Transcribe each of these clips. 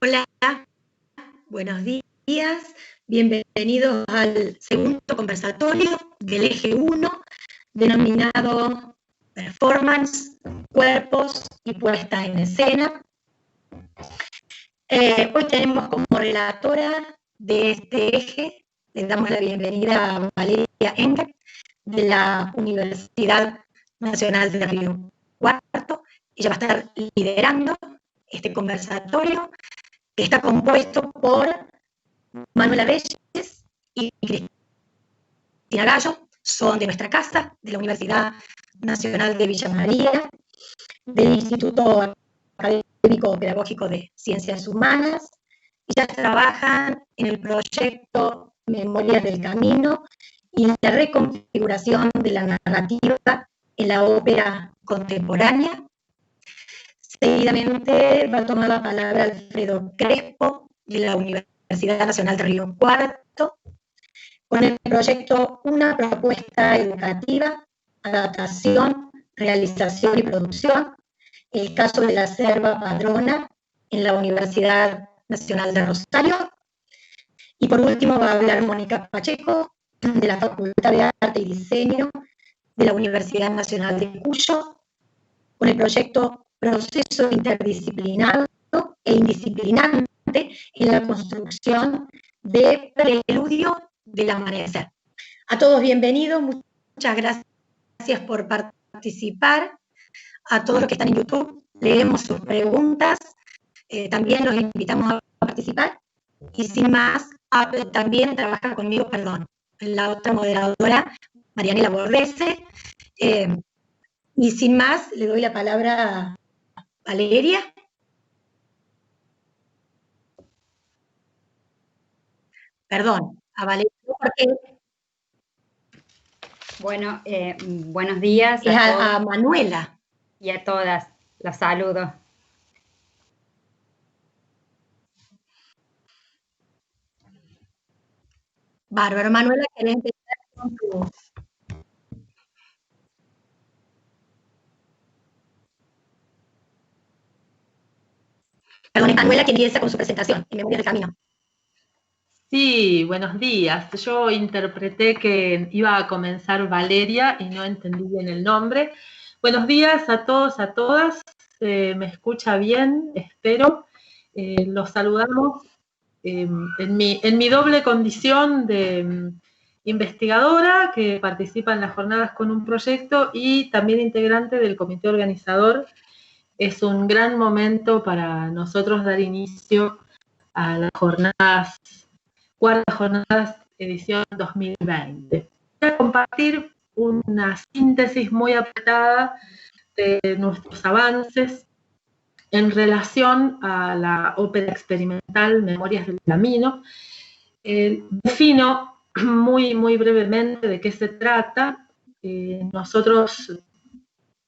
Hola, buenos días, bienvenidos al segundo conversatorio del eje 1, denominado Performance, Cuerpos y Puesta en Escena. Hoy tenemos como relatora de este eje, le damos la bienvenida a Valeria Engel, de la Universidad Nacional de Río Cuarto. Ella va a estar liderando este conversatorio, que está compuesto por Manuela Reyes y Cristina Gallo, son de nuestra casa, de la Universidad Nacional de Villa María, del Instituto Académico Pedagógico de Ciencias Humanas. Ellas trabajan en el proyecto Memorias del Camino y en la reconfiguración de la narrativa en la ópera contemporánea. Seguidamente va a tomar la palabra Alfredo Crespo, de la Universidad Nacional de Río Cuarto, con el proyecto Una propuesta educativa, adaptación, realización y producción, el caso de la Selva Padrona en la Universidad Nacional de Rosario. Y por último va a hablar Mónica Pacheco, de la Facultad de Arte y Diseño de la Universidad Nacional de Cuyo, con el proyecto Proceso Interdisciplinario e Indisciplinante en la construcción de Preludio del Amanecer. A todos bienvenidos, muchas gracias por participar. A todos los que están en YouTube, leemos sus preguntas, también los invitamos a participar. Y sin más, también trabaja conmigo, la otra moderadora, Marianela Bordese. Y sin más, le doy la palabra a Valeria. Perdón, a Valeria, porque bueno, buenos días es a Manuela. Y a todas, las saludo. Bárbaro, Manuela, ¿querés empezar con tu...? Perdón, Manuela, que empieza con su presentación, en Memorias del Camino. Sí, buenos días. Yo interpreté que iba a comenzar Valeria y no entendí bien el nombre. Buenos días a todos, a todas. Me escucha bien, espero. Los saludamos en mi doble condición de investigadora que participa en las jornadas con un proyecto y también integrante del comité organizador. Es un gran momento para nosotros dar inicio a las jornadas, cuartas jornadas edición 2020. Voy a compartir una síntesis muy apretada de nuestros avances en relación a la ópera experimental Memorias del Camino. Defino muy brevemente de qué se trata. Nosotros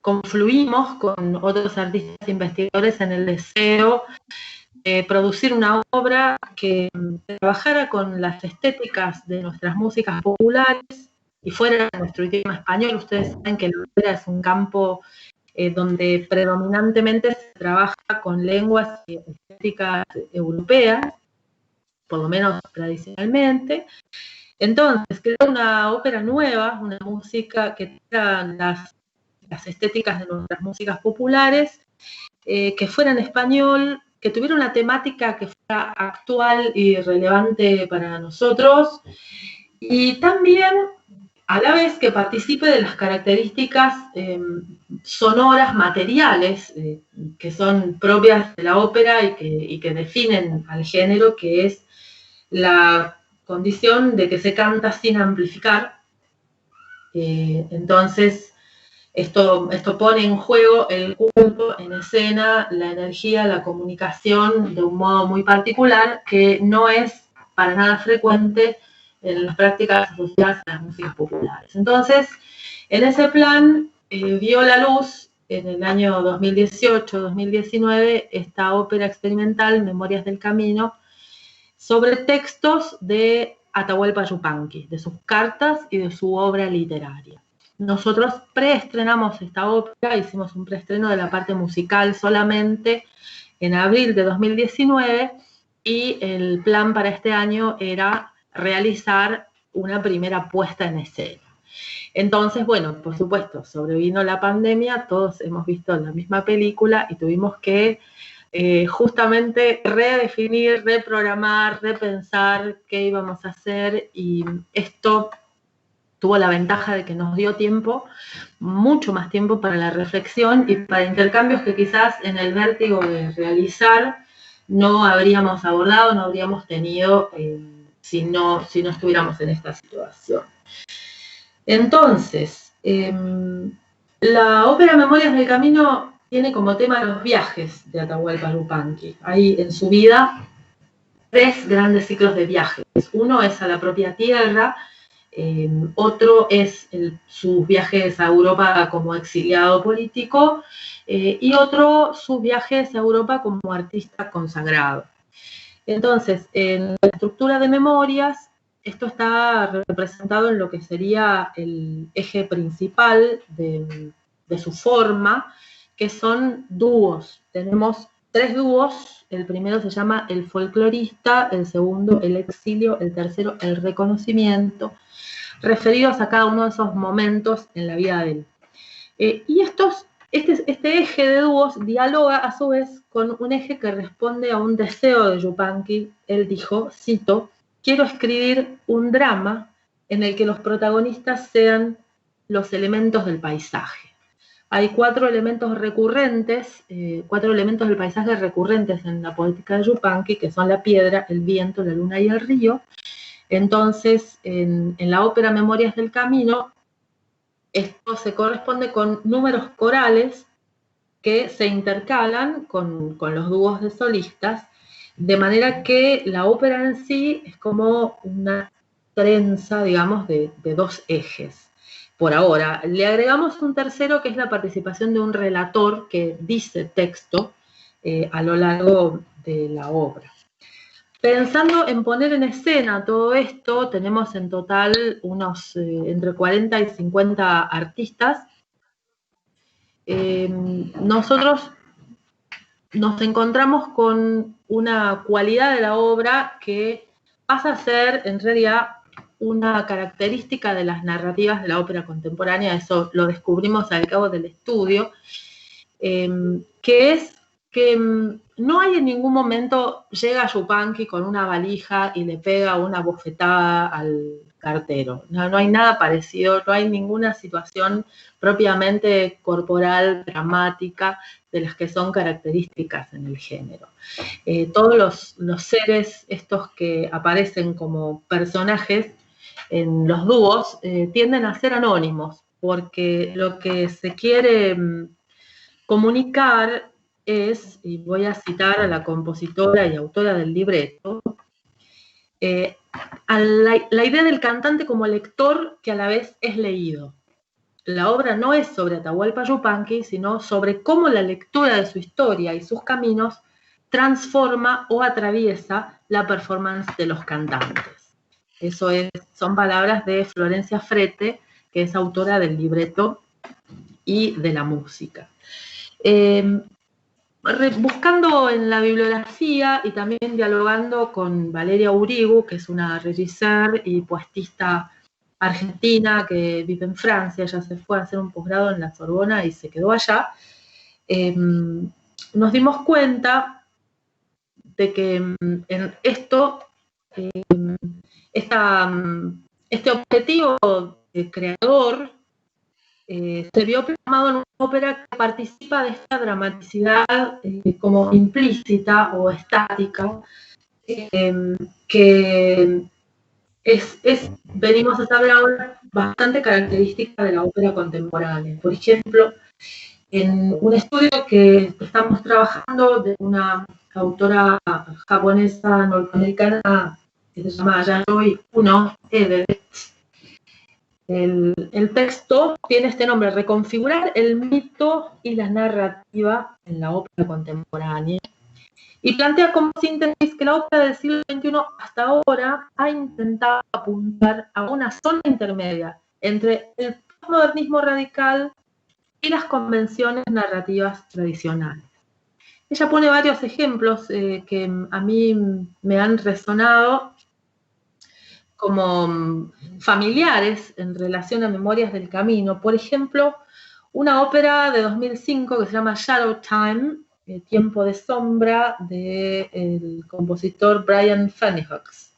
confluimos con otros artistas investigadores en el deseo de producir una obra que trabajara con las estéticas de nuestras músicas populares y fuera de nuestro idioma español. Ustedes saben que la ópera es un campo donde predominantemente se trabaja con lenguas y estéticas europeas, por lo menos tradicionalmente. Entonces, crear una ópera nueva, una música que tenga las estéticas de nuestras músicas populares, que fuera en español, que tuviera una temática que fuera actual y relevante para nosotros, y también a la vez que participe de las características sonoras, materiales, que son propias de la ópera y que definen al género, que es la condición de que se canta sin amplificar. Entonces, esto pone en juego el cuerpo en escena, la energía, la comunicación de un modo muy particular que no es para nada frecuente en las prácticas asociadas a las músicas populares. Entonces, en ese plan vio la luz en el año 2018-2019 esta ópera experimental, Memorias del Camino, sobre textos de Atahualpa Yupanqui, de sus cartas y de su obra literaria. Nosotros preestrenamos esta ópera, hicimos un preestreno de la parte musical solamente en abril de 2019 y el plan para este año era realizar una primera puesta en escena. Entonces, bueno, por supuesto, sobrevino la pandemia, todos hemos visto la misma película y tuvimos que justamente redefinir, reprogramar, repensar qué íbamos a hacer, y esto tuvo la ventaja de que nos dio tiempo, mucho más tiempo para la reflexión y para intercambios que quizás en el vértigo de realizar no habríamos abordado, no habríamos tenido si no estuviéramos en esta situación. Entonces, la ópera Memorias del Camino tiene como tema los viajes de Atahualpa Yupanqui. Hay en su vida 3 grandes ciclos de viajes. Uno es a la propia tierra, otro es sus viajes a Europa como exiliado político, y otro sus viajes a Europa como artista consagrado. Entonces, en la estructura de Memorias, esto está representado en lo que sería el eje principal de su forma, que son dúos. Tenemos 3 dúos. El primero se llama el folclorista, el segundo el exilio, el tercero el reconocimiento, referidos a cada uno de esos momentos en la vida de él. Y este eje de dúos dialoga a su vez con un eje que responde a un deseo de Yupanqui. Él dijo, cito, quiero escribir un drama en el que los protagonistas sean los elementos del paisaje. Hay 4 elementos recurrentes, 4 elementos del paisaje recurrentes en la poética de Yupanqui, que son la piedra, el viento, la luna y el río. Entonces, en la ópera Memorias del Camino, esto se corresponde con números corales que se intercalan con los dúos de solistas, de manera que la ópera en sí es como una trenza, digamos, de 2 ejes. Por ahora, le agregamos un tercero, que es la participación de un relator que dice texto a lo largo de la obra. Pensando en poner en escena todo esto, tenemos en total unos entre 40 y 50 artistas. Nosotros nos encontramos con una cualidad de la obra que pasa a ser, en realidad, una característica de las narrativas de la ópera contemporánea. Eso lo descubrimos al cabo del estudio, que es que no hay en ningún momento, llega Yupanqui con una valija y le pega una bofetada al cartero. No hay nada parecido, no hay ninguna situación propiamente corporal, dramática, de las que son características en el género. Todos los seres estos que aparecen como personajes en los dúos tienden a ser anónimos, porque lo que se quiere comunicar es, y voy a citar a la compositora y autora del libreto, la idea del cantante como lector que a la vez es leído. La obra no es sobre Atahualpa Yupanqui, sino sobre cómo la lectura de su historia y sus caminos transforma o atraviesa la performance de los cantantes. Son palabras de Florencia Frete, que es autora del libreto y de la música. Buscando en la bibliografía y también dialogando con Valeria Urigu, que es una regisseur y puestista argentina que vive en Francia, ella se fue a hacer un posgrado en la Sorbona y se quedó allá, nos dimos cuenta de que en este objetivo creador se vio plasmado en una ópera que participa de esta dramaticidad como implícita o estática, que venimos a saber ahora, bastante característica de la ópera contemporánea. Por ejemplo, en un estudio que estamos trabajando de una autora japonesa norteamericana que se llama Yayoi Kuno Everett, el texto tiene este nombre, Reconfigurar el mito y la narrativa en la ópera contemporánea, y plantea como síntesis que la ópera del siglo XXI hasta ahora ha intentado apuntar a una zona intermedia entre el postmodernismo radical y las convenciones narrativas tradicionales. ella pone varios ejemplos que a mí me han resonado como familiares en relación a Memorias del Camino. Por ejemplo, una ópera de 2005 que se llama Shadow Time, Tiempo de Sombra, del compositor Brian Fennihox.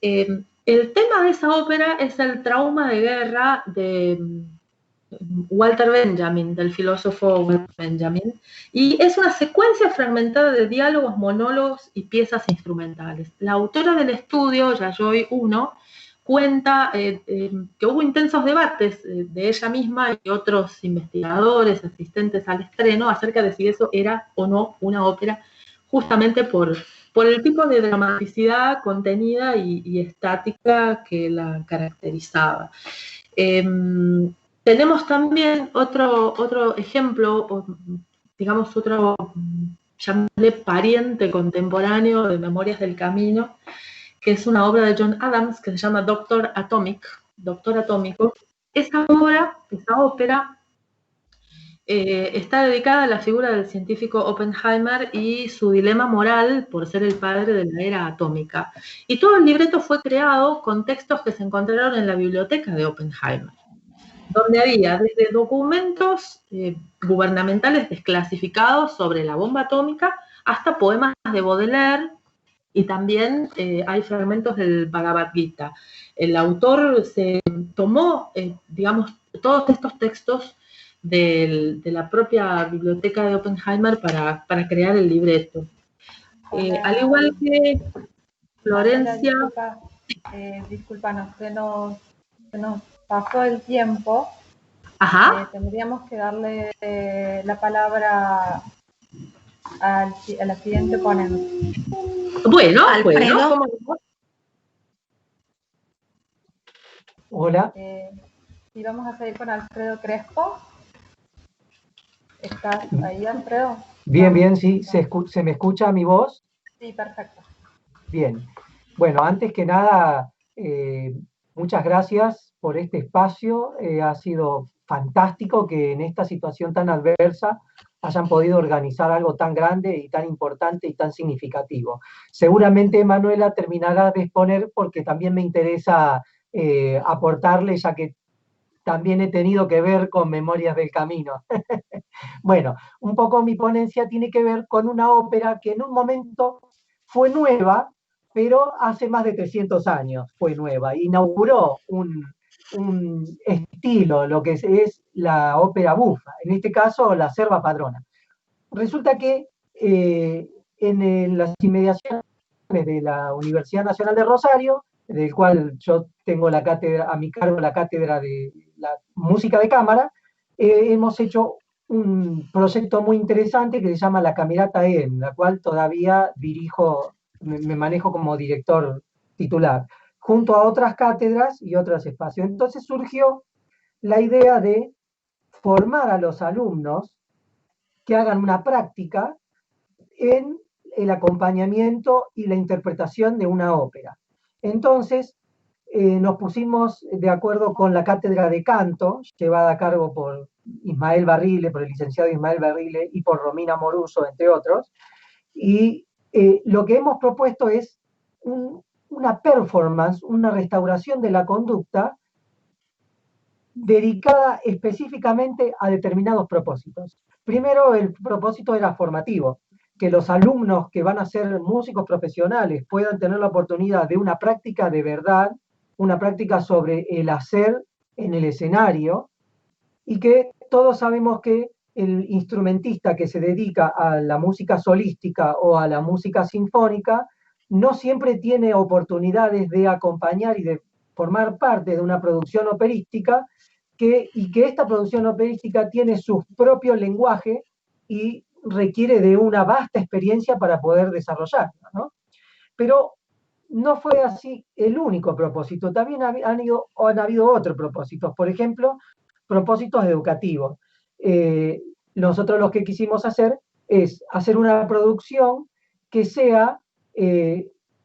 El tema de esa ópera es el trauma de guerra de Walter Benjamin, del filósofo Walter Benjamin, y es una secuencia fragmentada de diálogos, monólogos y piezas instrumentales. La autora del estudio, Yayoi Uno, cuenta que hubo intensos debates de ella misma y otros investigadores, asistentes al estreno, acerca de si eso era o no una ópera, justamente por el tipo de dramaticidad contenida y estática que la caracterizaba. Tenemos también otro ejemplo, digamos otro, llamémosle pariente contemporáneo de Memorias del Camino, que es una obra de John Adams que se llama Doctor Atómico. Esa ópera, está dedicada a la figura del científico Oppenheimer y su dilema moral por ser el padre de la era atómica. Y todo el libreto fue creado con textos que se encontraron en la biblioteca de Oppenheimer, donde había desde documentos gubernamentales desclasificados sobre la bomba atómica hasta poemas de Baudelaire, y también hay fragmentos del Bhagavad Gita. El autor se tomó, digamos, todos estos textos de la propia biblioteca de Oppenheimer para crear el libreto. Al igual que Florencia... Disculpanos, se nos pasó el tiempo. Ajá. Tendríamos que darle la palabra a la siguiente ponente. Bueno, Alfredo. Hola. Y vamos a seguir con Alfredo Crespo. ¿Estás ahí, Alfredo? Bien, sí. ¿Se me escucha mi voz? Sí, perfecto. Bien. Bueno, antes que nada, muchas gracias por este espacio. Ha sido fantástico que en esta situación tan adversa hayan podido organizar algo tan grande y tan importante y tan significativo. Seguramente Manuela terminará de exponer porque también me interesa aportarle, ya que también he tenido que ver con Memorias del Camino. Bueno, un poco mi ponencia tiene que ver con una ópera que en un momento fue nueva, pero hace más de 300 años fue nueva. Inauguró un estilo, lo que es la ópera bufa, en este caso la Serva Padrona. Resulta que en las inmediaciones de la Universidad Nacional de Rosario, del cual yo tengo la cátedra, a mi cargo la cátedra de la música de cámara, hemos hecho un proyecto muy interesante que se llama la Camerata en la cual todavía dirijo, me manejo como director titular, junto a otras cátedras y otros espacios. Entonces surgió la idea de formar a los alumnos que hagan una práctica en el acompañamiento y la interpretación de una ópera. Entonces, nos pusimos de acuerdo con la cátedra de canto, llevada a cargo por Ismael Barrile, por el licenciado Ismael Barrile y por Romina Moruso, entre otros, y lo que hemos propuesto es una performance, una restauración de la conducta dedicada específicamente a determinados propósitos. Primero, el propósito era formativo, que los alumnos que van a ser músicos profesionales puedan tener la oportunidad de una práctica de verdad, una práctica sobre el hacer en el escenario, y que todos sabemos que el instrumentista que se dedica a la música solística o a la música sinfónica no siempre tiene oportunidades de acompañar y de formar parte de una producción operística, y que esta producción operística tiene su propio lenguaje y requiere de una vasta experiencia para poder desarrollarla, ¿no? Pero no fue así el único propósito, también han habido otros propósitos, por ejemplo, propósitos educativos. Nosotros lo que quisimos hacer es hacer una producción que sea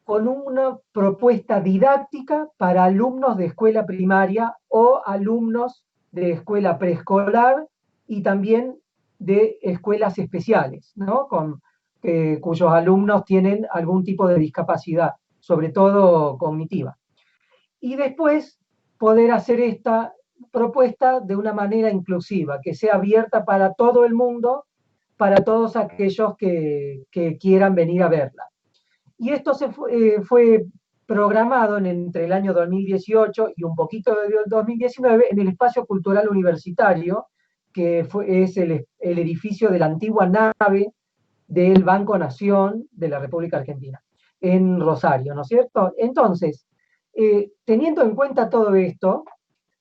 con una propuesta didáctica para alumnos de escuela primaria o alumnos de escuela preescolar y también de escuelas especiales, ¿no? Cuyos alumnos tienen algún tipo de discapacidad, sobre todo cognitiva. Y después poder hacer esta propuesta de una manera inclusiva, que sea abierta para todo el mundo, para todos aquellos que quieran venir a verla. Y esto fue programado entre el año 2018 y un poquito del 2019 en el Espacio Cultural Universitario, que es el edificio de la antigua nave del Banco Nación de la República Argentina, en Rosario, ¿no es cierto? Entonces, teniendo en cuenta todo esto,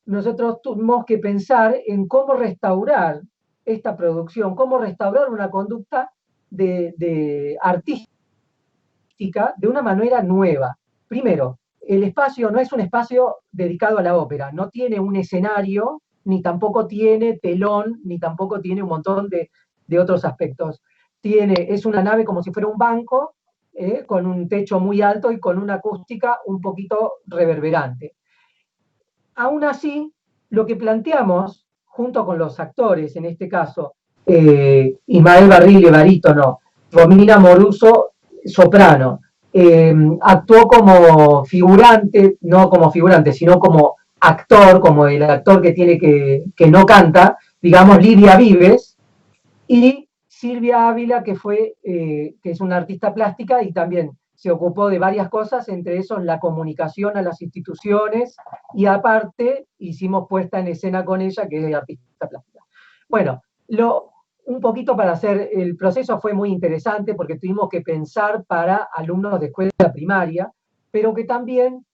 nosotros tuvimos que pensar en cómo restaurar esta producción, cómo restaurar una conducta artística de una manera nueva. Primero, el espacio no es un espacio dedicado a la ópera, no tiene un escenario, ni tampoco tiene telón, ni tampoco tiene un montón de otros aspectos. Es una nave como si fuera un banco, con un techo muy alto y con una acústica un poquito reverberante. Aún así, lo que planteamos, junto con los actores, en este caso, Ismael Barrile, barítono, Romina Moruso, soprano, actuó como figurante, no como figurante, sino como actor, como el actor que no canta, digamos Lidia Vives, y Silvia Ávila, que es una artista plástica y también se ocupó de varias cosas, entre esos la comunicación a las instituciones, y aparte hicimos puesta en escena con ella, que es artista plástica. Bueno, un poquito para hacer, el proceso fue muy interesante porque tuvimos que pensar para alumnos de escuela primaria, pero que también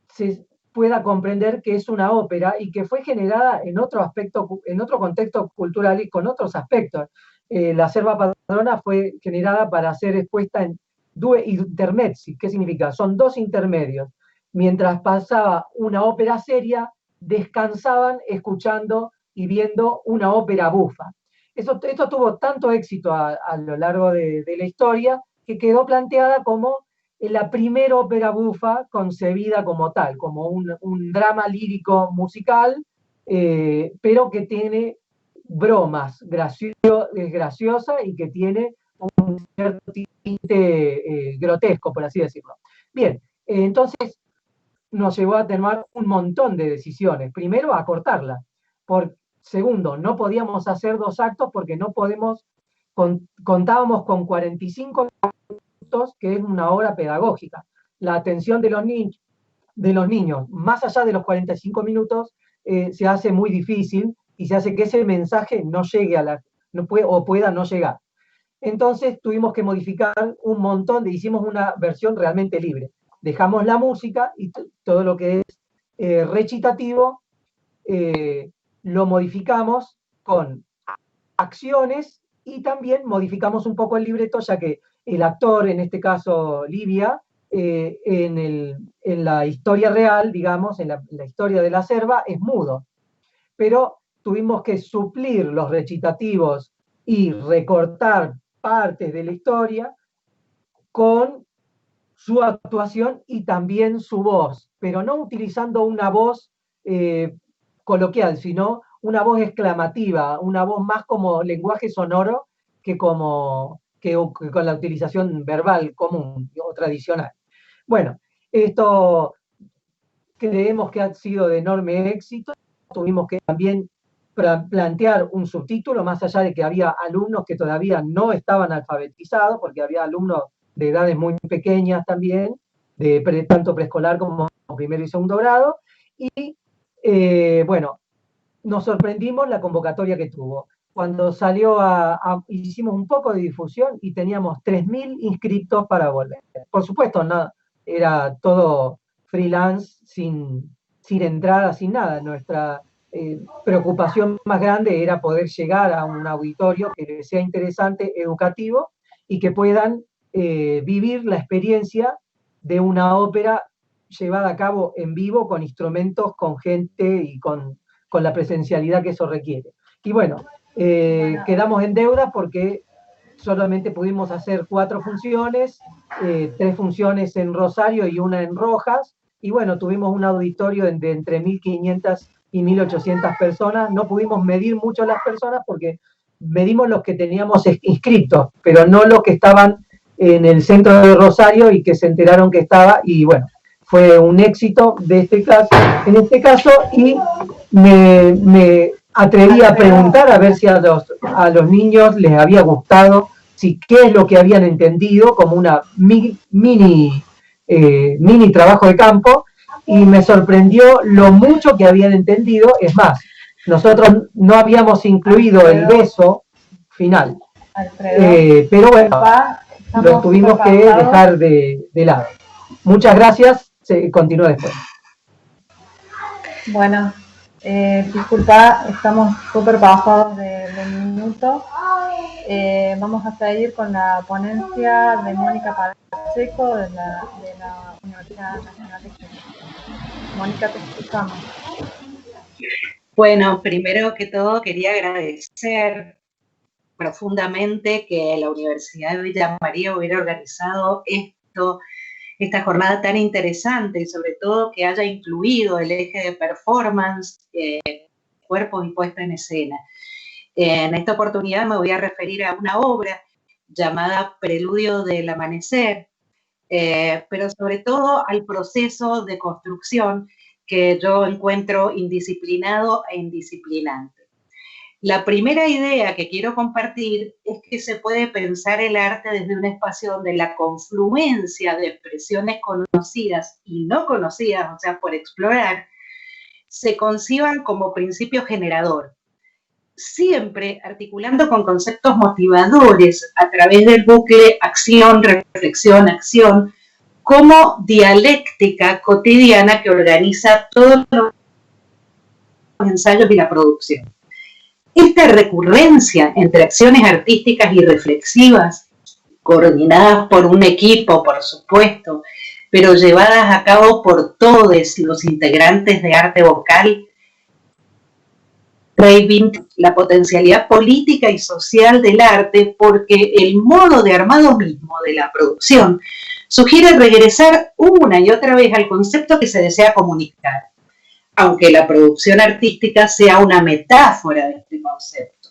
se pueda comprender que es una ópera y que fue generada en otro aspecto, en otro contexto cultural y con otros aspectos. La Serva Padrona fue generada para ser expuesta en due intermezzi. ¿Qué significa? Son dos intermedios. Mientras pasaba una ópera seria, descansaban escuchando y viendo una ópera bufa. Esto tuvo tanto éxito a lo largo de la historia que quedó planteada como la primera ópera bufa concebida como tal, como un drama lírico musical, pero que tiene bromas, es graciosa y que tiene un cierto tinte grotesco, por así decirlo. Bien, entonces nos llevó a tomar un montón de decisiones. Primero, a cortarla. Segundo, no podíamos hacer 2 actos porque contábamos con 45 minutos, que es una hora pedagógica. La atención de los niños, más allá de los 45 minutos, se hace muy difícil y se hace que ese mensaje no llegue pueda no llegar. Entonces tuvimos que modificar un montón, hicimos una versión realmente libre. Dejamos la música y todo lo que es recitativo, lo modificamos con acciones y también modificamos un poco el libreto, ya que el actor, en este caso Livia, en la historia real, digamos, en la historia de la Serva, es mudo. Pero tuvimos que suplir los recitativos y recortar partes de la historia con su actuación y también su voz, pero no utilizando una voz coloquial, sino una voz exclamativa, una voz más como lenguaje sonoro que con la utilización verbal común o tradicional. Bueno, esto creemos que ha sido de enorme éxito. Tuvimos que también plantear un subtítulo, más allá de que había alumnos que todavía no estaban alfabetizados, porque había alumnos de edades muy pequeñas también, tanto preescolar como primero y segundo grado, y bueno, nos sorprendimos la convocatoria que tuvo. Cuando salió hicimos un poco de difusión y teníamos 3.000 inscriptos para volver. Por supuesto, no, era todo freelance, sin entrada, sin nada. Nuestra preocupación más grande era poder llegar a un auditorio que sea interesante, educativo, y que puedan vivir la experiencia de una ópera llevada a cabo en vivo, con instrumentos, con gente y con la presencialidad que eso requiere. Y bueno, quedamos en deuda porque solamente pudimos hacer 4 funciones, 3 funciones en Rosario y una en Rojas, y bueno, tuvimos un auditorio de entre 1.500 y 1.800 personas. No pudimos medir mucho las personas porque medimos los que teníamos inscritos, pero no los que estaban en el centro de Rosario y que se enteraron que estaba, y bueno, fue un éxito de este caso, en este caso, y me atreví a preguntar a ver si a los niños les había gustado, si qué es lo que habían entendido, como una mini trabajo de campo, y me sorprendió lo mucho que habían entendido. Es más, nosotros no habíamos incluido el beso final, pero bueno, lo tuvimos que dejar de lado. Muchas gracias, se continúa después. Bueno, disculpa, estamos súper pasados de minuto. Vamos a seguir con la ponencia de Mónica Pacheco de la Universidad Nacional de Chile. Mónica, te escuchamos. Bueno, primero que todo quería agradecer profundamente que la Universidad de Villa María hubiera organizado esta jornada tan interesante y sobre todo que haya incluido el eje de performance, cuerpos y puesta en escena. En esta oportunidad me voy a referir a una obra llamada Preludio del Amanecer, pero sobre todo al proceso de construcción que yo encuentro indisciplinado e indisciplinante. La primera idea que quiero compartir es que se puede pensar el arte desde un espacio donde la confluencia de expresiones conocidas y no conocidas, o sea, por explorar, se conciban como principio generador, siempre articulando con conceptos motivadores a través del bucle acción, reflexión, acción, como dialéctica cotidiana que organiza todos los ensayos y la producción. Esta recurrencia entre acciones artísticas y reflexivas, coordinadas por un equipo, por supuesto, pero llevadas a cabo por todos los integrantes de arte vocal, reivindica la potencialidad política y social del arte, porque el modo de armado mismo de la producción sugiere regresar una y otra vez al concepto que se desea comunicar, aunque la producción artística sea una metáfora de este concepto.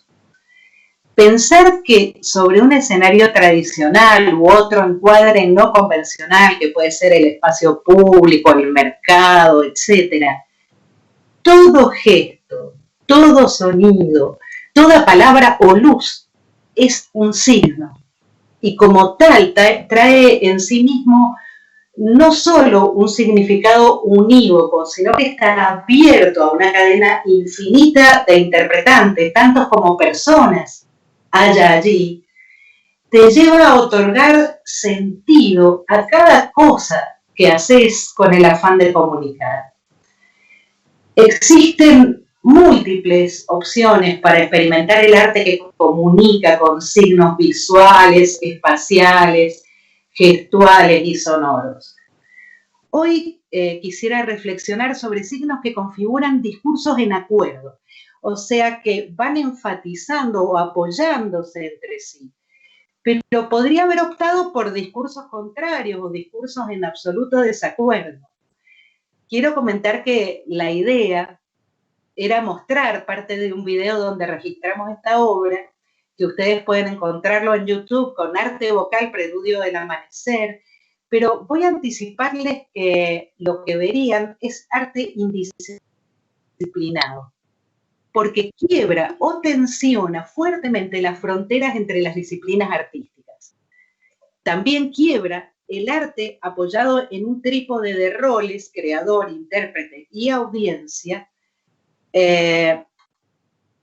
Pensar que sobre un escenario tradicional u otro encuadre no convencional, que puede ser el espacio público, el mercado, etc., todo gesto, todo sonido, toda palabra o luz es un signo, y como tal trae en sí mismo no solo un significado unívoco, sino que está abierto a una cadena infinita de interpretantes, tantos como personas haya allí, te lleva a otorgar sentido a cada cosa que haces con el afán de comunicar. Existen múltiples opciones para experimentar el arte que comunica con signos visuales, espaciales, gestuales y sonoros. Hoy quisiera reflexionar sobre signos que configuran discursos en acuerdo, o sea, que van enfatizando o apoyándose entre sí, pero podría haber optado por discursos contrarios o discursos en absoluto desacuerdo. Quiero comentar que la idea era mostrar parte de un video donde registramos esta obra, que ustedes pueden encontrarlo en YouTube con Arte Vocal, Preludio del Amanecer, pero voy a anticiparles que lo que verían es arte indisciplinado, porque quiebra o tensiona fuertemente las fronteras entre las disciplinas artísticas. También quiebra el arte apoyado en un trípode de roles, creador, intérprete y audiencia,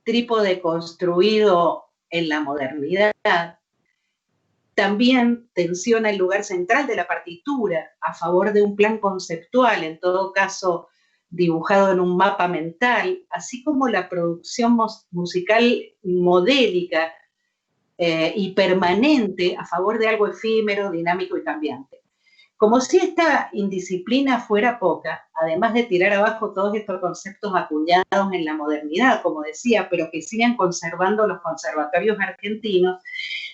trípode construido en la modernidad. También tensiona el lugar central de la partitura a favor de un plan conceptual, en todo caso dibujado en un mapa mental, así como la producción musical modélica y permanente a favor de algo efímero, dinámico y cambiante. Como si esta indisciplina fuera poca, además de tirar abajo todos estos conceptos acuñados en la modernidad, como decía, pero que siguen conservando los conservatorios argentinos,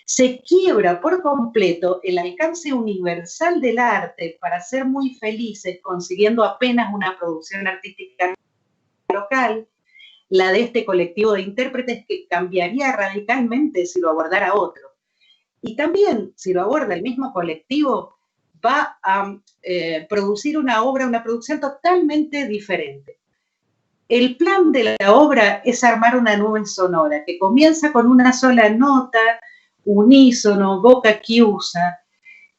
se quiebra por completo el alcance universal del arte para ser muy felices consiguiendo apenas una producción artística local, la de este colectivo de intérpretes que cambiaría radicalmente si lo abordara otro. Y también, si lo aborda el mismo colectivo, va a producir una obra, una producción totalmente diferente. El plan de la obra es armar una nube sonora que comienza con una sola nota, unísono, boca chiusa,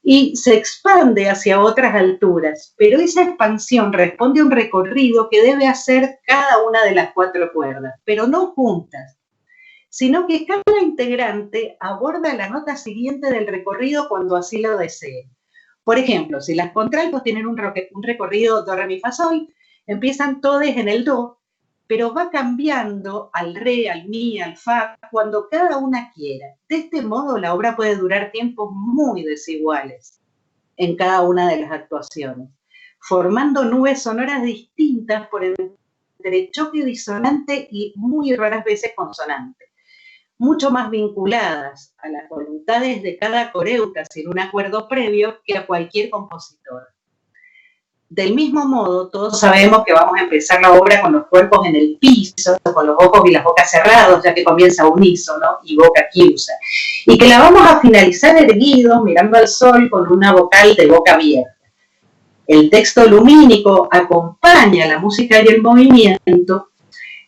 y se expande hacia otras alturas, pero esa expansión responde a un recorrido que debe hacer cada una de las 4 cuerdas, pero no juntas, sino que cada integrante aborda la nota siguiente del recorrido cuando así lo desee. Por ejemplo, si las contraltos tienen un recorrido do, re, mi, fa, sol, empiezan todos en el do, pero va cambiando al re, al mi, al fa, cuando cada una quiera. De este modo, la obra puede durar tiempos muy desiguales en cada una de las actuaciones, formando nubes sonoras distintas por entre choque disonante y muy raras veces consonante, mucho más vinculadas a las voluntades de cada coreuta sin un acuerdo previo que a cualquier compositor. Del mismo modo, todos sabemos que vamos a empezar la obra con los cuerpos en el piso, con los ojos y las bocas cerrados, ya que comienza unísono y boca chiusa, y que la vamos a finalizar erguidos, mirando al sol, con una vocal de boca abierta. El texto lumínico acompaña la música y el movimiento.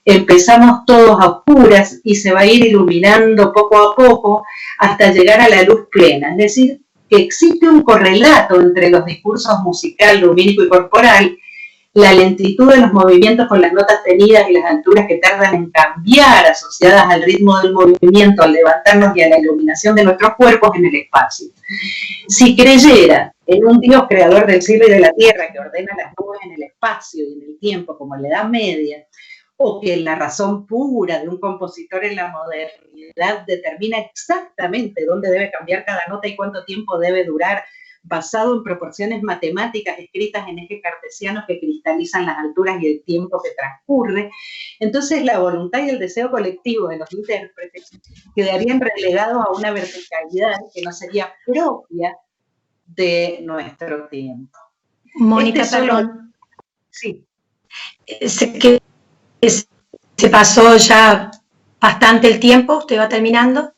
Empezamos todos a oscuras y se va a ir iluminando poco a poco hasta llegar a la luz plena, es decir, que existe un correlato entre los discursos musical, lumínico y corporal, la lentitud de los movimientos con las notas tenidas y las alturas que tardan en cambiar asociadas al ritmo del movimiento, al levantarnos y a la iluminación de nuestros cuerpos en el espacio. Si creyera en un Dios creador del cielo y de la tierra que ordena las nubes en el espacio y en el tiempo como en la Edad Media, o que la razón pura de un compositor en la modernidad determina exactamente dónde debe cambiar cada nota y cuánto tiempo debe durar, basado en proporciones matemáticas escritas en ejes cartesianos que cristalizan las alturas y el tiempo que transcurre, entonces la voluntad y el deseo colectivo de los intérpretes quedarían relegados a una verticalidad que no sería propia de nuestro tiempo. Mónica, perdón. Sí. Se pasó ya bastante el tiempo, ¿usted va terminando?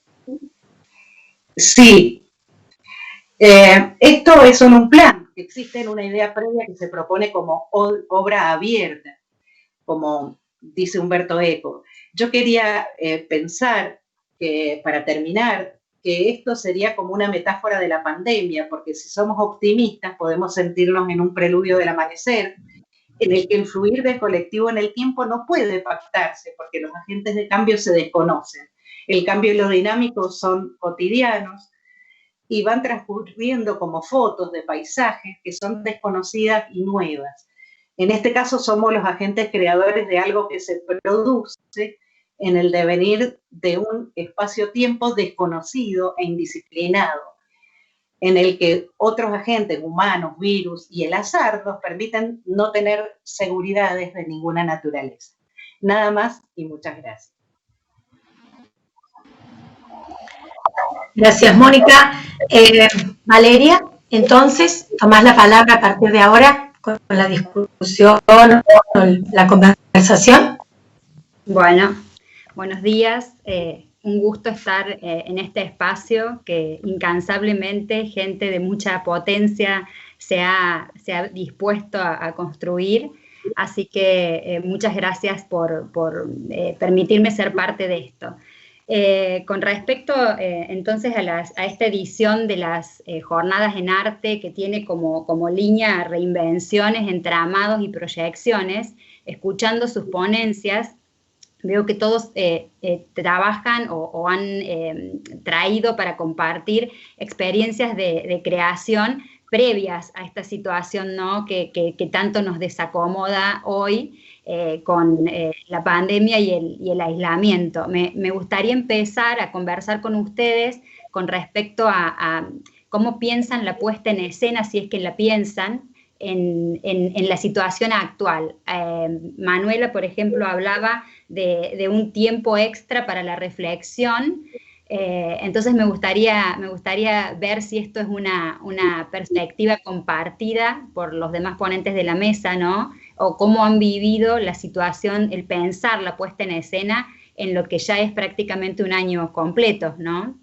Sí. Esto es un plan que existe en una idea previa que se propone como obra abierta, como dice Umberto Eco. Yo quería pensar que, para terminar, que esto sería como una metáfora de la pandemia, porque si somos optimistas podemos sentirnos en un preludio del amanecer, en el que el fluir del colectivo en el tiempo no puede pactarse, porque los agentes de cambio se desconocen. El cambio y lo dinámico son cotidianos y van transcurriendo como fotos de paisajes que son desconocidas y nuevas. En este caso somos los agentes creadores de algo que se produce en el devenir de un espacio-tiempo desconocido e indisciplinado, en el que otros agentes humanos, virus y el azar nos permiten no tener seguridades de ninguna naturaleza. Nada más y muchas gracias. Gracias, Mónica. Valeria, entonces, tomás la palabra a partir de ahora con la discusión o la conversación. Bueno, buenos días. Un gusto estar en este espacio que incansablemente gente de mucha potencia se ha dispuesto a construir. Así que muchas gracias por permitirme ser parte de esto. Con respecto entonces a esta edición de las jornadas en arte que tiene como línea reinvenciones, entramados y proyecciones, escuchando sus ponencias, veo que todos trabajan o han traído para compartir experiencias de creación previas a esta situación, ¿no? que tanto nos desacomoda hoy con la pandemia y el aislamiento. Me gustaría empezar a conversar con ustedes con respecto a cómo piensan la puesta en escena, si es que la piensan, en la situación actual. Manuela, por ejemplo, hablaba de un tiempo extra para la reflexión Entonces me gustaría ver si esto es una perspectiva compartida por los demás ponentes de la mesa, ¿no? O cómo han vivido la situación, el pensar la puesta en escena en lo que ya es prácticamente un año completo, ¿no?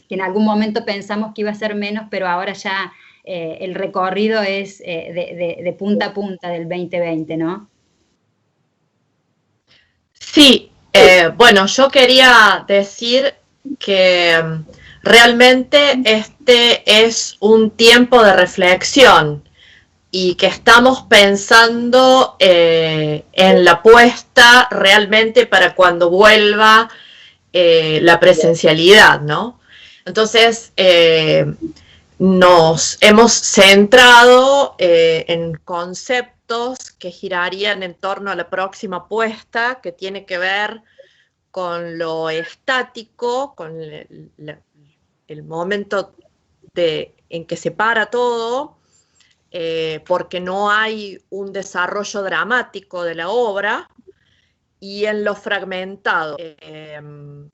Que en algún momento pensamos que iba a ser menos, pero ahora ya el recorrido es de punta a punta del 2020, ¿no? Sí, bueno, yo quería decir que realmente este es un tiempo de reflexión y que estamos pensando en la apuesta realmente para cuando vuelva la presencialidad, ¿no? Entonces, nos hemos centrado en conceptos que girarían en torno a la próxima apuesta, que tiene que ver con lo estático, con el momento en que se para todo, porque no hay un desarrollo dramático de la obra, y en lo fragmentado. En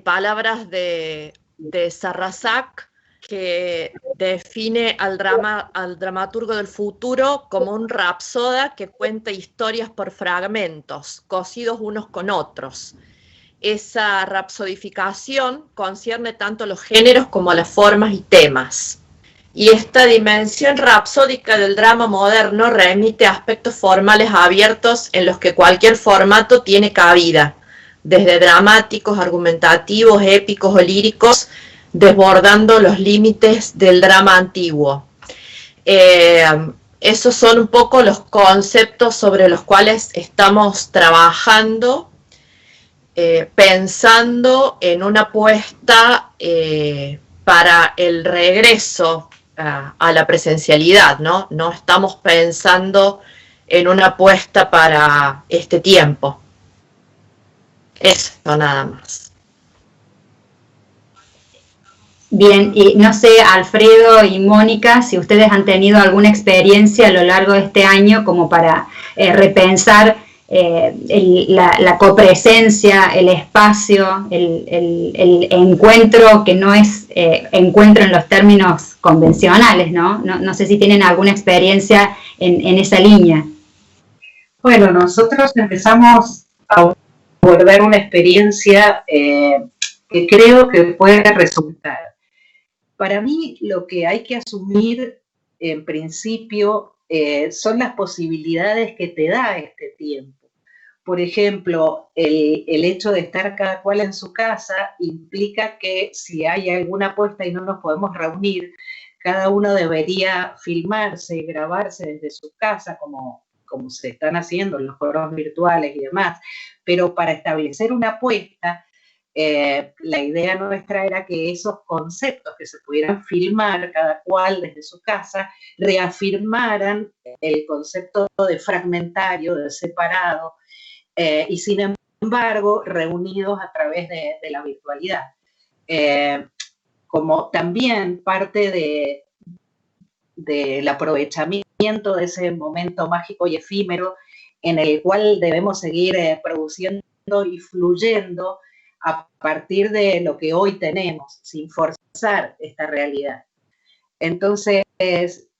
palabras de Sarrasak, que define al dramaturgo del futuro como un rapsoda que cuenta historias por fragmentos, cosidos unos con otros. Esa rapsodificación concierne tanto a los géneros como a las formas y temas. Y esta dimensión rapsódica del drama moderno remite a aspectos formales abiertos en los que cualquier formato tiene cabida, desde dramáticos, argumentativos, épicos o líricos, desbordando los límites del drama antiguo. Esos son un poco los conceptos sobre los cuales estamos trabajando, pensando en una apuesta para el regreso a la presencialidad, ¿no? No estamos pensando en una apuesta para este tiempo. Eso nada más. Bien, y no sé, Alfredo y Mónica, si ustedes han tenido alguna experiencia a lo largo de este año como para repensar la copresencia, el espacio, el encuentro que no es encuentro en los términos convencionales, ¿no? No sé si tienen alguna experiencia en esa línea. Bueno, nosotros empezamos a abordar una experiencia que creo que puede resultar. Para mí, lo que hay que asumir, en principio, son las posibilidades que te da este tiempo. Por ejemplo, el hecho de estar cada cual en su casa implica que si hay alguna apuesta y no nos podemos reunir, cada uno debería filmarse y grabarse desde su casa, como se están haciendo en los foros virtuales y demás. Pero para establecer una apuesta, la idea nuestra era que esos conceptos que se pudieran filmar cada cual desde su casa reafirmaran el concepto de fragmentario, de separado, y sin embargo reunidos a través de la virtualidad. Como también parte del aprovechamiento de ese momento mágico y efímero en el cual debemos seguir produciendo y fluyendo a partir de lo que hoy tenemos, sin forzar esta realidad. Entonces,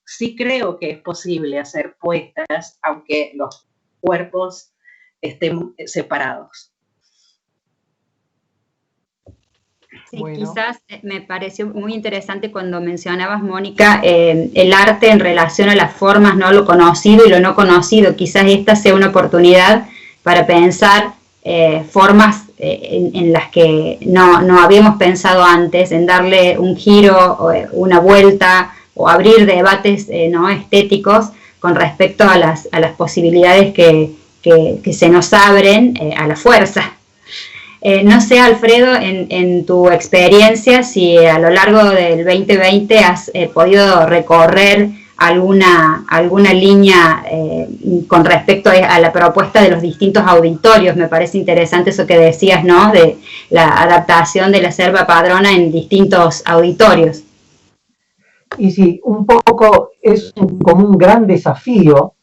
sí creo que es posible hacer puestas, aunque los cuerpos estén separados. Sí, bueno. Quizás me pareció muy interesante cuando mencionabas, Mónica, el arte en relación a las formas, ¿no? Lo conocido y lo no conocido. Quizás esta sea una oportunidad para pensar formas en las que no habíamos pensado antes, en darle un giro, una vuelta, o abrir debates ¿no? estéticos con respecto a las posibilidades que se nos abren a la fuerza. No sé, Alfredo, en tu experiencia, si a lo largo del 2020 has podido recorrer alguna línea con respecto a la propuesta de los distintos auditorios. Me parece interesante eso que decías, ¿no? De la adaptación de la selva padrona en distintos auditorios. Y sí, un poco es como un gran desafío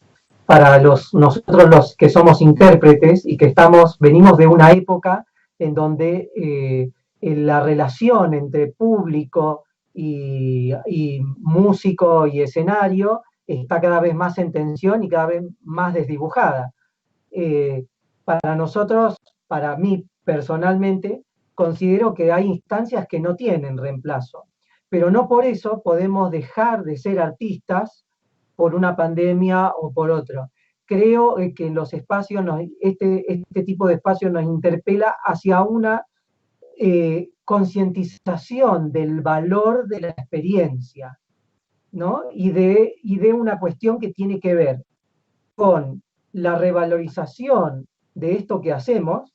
para nosotros los que somos intérpretes y que venimos de una época en donde la relación entre público y músico y escenario está cada vez más en tensión y cada vez más desdibujada. Para nosotros, para mí personalmente, considero que hay instancias que no tienen reemplazo, pero no por eso podemos dejar de ser artistas por una pandemia o por otro. Creo que en los espacios, este tipo de espacios nos interpela hacia una concientización del valor de la experiencia, ¿no? Y de una cuestión que tiene que ver con la revalorización de esto que hacemos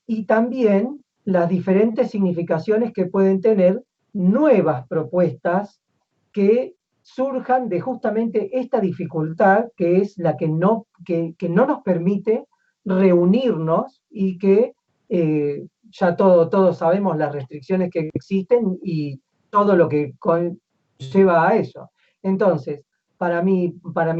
y también las diferentes significaciones que pueden tener nuevas propuestas que surjan de justamente esta dificultad que es la que no nos permite reunirnos y que ya todos sabemos las restricciones que existen y todo lo que lleva a eso. Entonces, para mi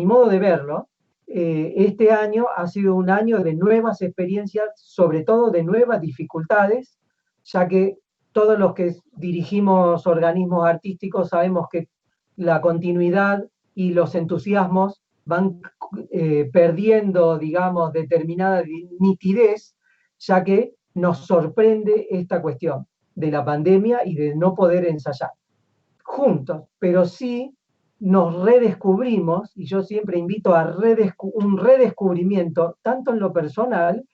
modo de verlo, este año ha sido un año de nuevas experiencias, sobre todo de nuevas dificultades, ya que todos los que dirigimos organismos artísticos sabemos que la continuidad y los entusiasmos van perdiendo, digamos, determinada nitidez, ya que nos sorprende esta cuestión de la pandemia y de no poder ensayar juntos, pero sí nos redescubrimos, y yo siempre invito a un redescubrimiento, tanto en lo personal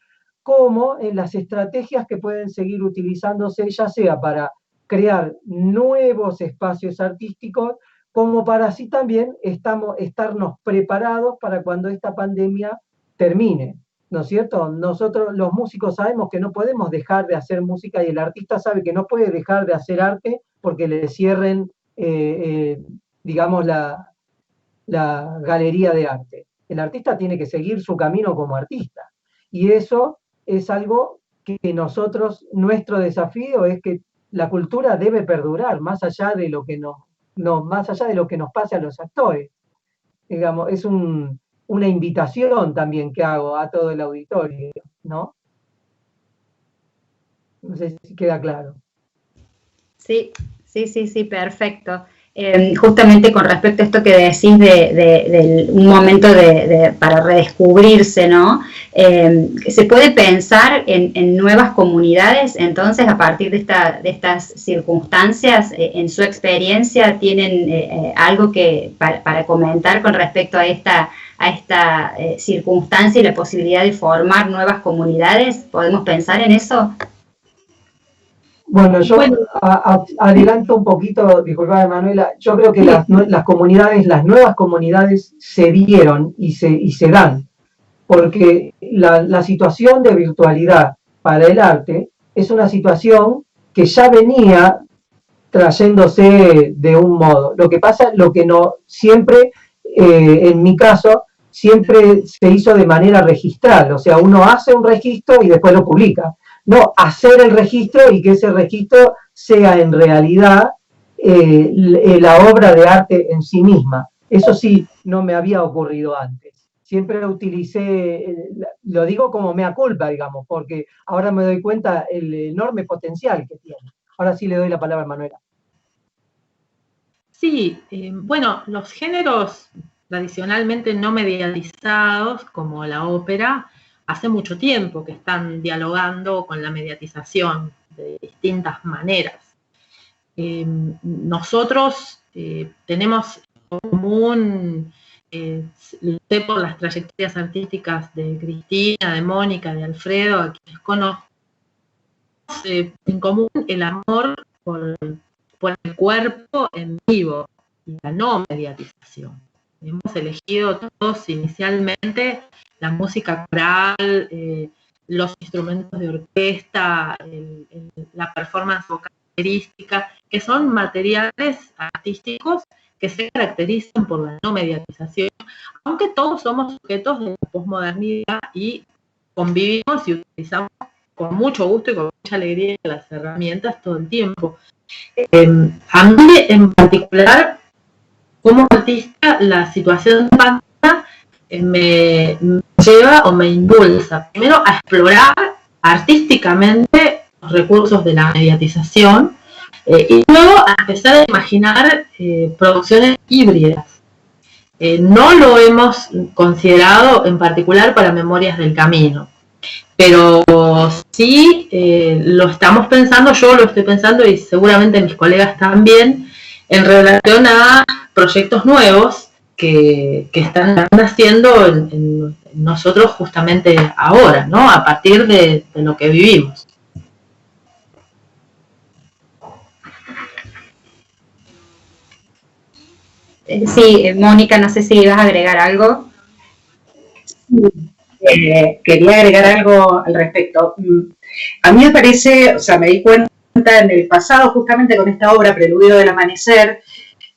como en las estrategias que pueden seguir utilizándose, ya sea para crear nuevos espacios artísticos, como para así también estarnos preparados para cuando esta pandemia termine, ¿no es cierto? Nosotros los músicos sabemos que no podemos dejar de hacer música y el artista sabe que no puede dejar de hacer arte porque le cierren digamos, la galería de arte. El artista tiene que seguir su camino como artista. Y eso es algo que nosotros, nuestro desafío es que la cultura debe perdurar, más allá de lo que más allá de lo que nos pase a los actores. Digamos, es una invitación también que hago a todo el auditorio, ¿no? No sé si queda claro. Sí, perfecto. Justamente con respecto a esto que decís de un momento para redescubrirse, ¿no? ¿Se puede pensar en nuevas comunidades? Entonces, a partir de estas circunstancias, en su experiencia, ¿tienen algo para comentar con respecto a esta circunstancia y la posibilidad de formar nuevas comunidades? ¿Podemos pensar en eso? Bueno, yo adelanto un poquito, disculpame Manuela, yo creo que las nuevas comunidades se dieron y se dan, porque la situación de virtualidad para el arte es una situación que ya venía trayéndose de un modo. Lo que pasa, lo que no siempre, en mi caso, siempre se hizo de manera registral, o sea, uno hace un registro y después lo publica. No, hacer el registro y que ese registro sea en realidad la obra de arte en sí misma. Eso sí, no me había ocurrido antes. Siempre utilicé, lo digo como mea culpa, digamos, porque ahora me doy cuenta el enorme potencial que tiene. Ahora sí le doy la palabra a Manuela. Sí, bueno, los géneros tradicionalmente no mediatizados, como la ópera, hace mucho tiempo que están dialogando con la mediatización de distintas maneras. Nosotros tenemos en común, sé por las trayectorias artísticas de Cristina, de Mónica, de Alfredo, a quienes conozco, en común el amor por el cuerpo en vivo y la no mediatización. Hemos elegido todos inicialmente la música coral, los instrumentos de orquesta, la performance vocalística, que son materiales artísticos que se caracterizan por la no mediatización, aunque todos somos sujetos de la posmodernidad y convivimos y utilizamos con mucho gusto y con mucha alegría las herramientas todo el tiempo. A mí en particular, como artista, la situación de pandemia me lleva o me impulsa primero a explorar artísticamente recursos de la mediatización, y luego a empezar a imaginar producciones híbridas. No lo hemos considerado en particular para Memorias del Camino, pero sí lo estamos pensando, yo lo estoy pensando y seguramente mis colegas también, en relación a proyectos nuevos que están haciendo en nosotros justamente ahora, ¿no? A partir de lo que vivimos. Sí, Mónica, no sé si ibas a agregar algo. Quería agregar algo al respecto. A mí me parece, o sea, me di cuenta en el pasado, justamente con esta obra, Preludio del Amanecer,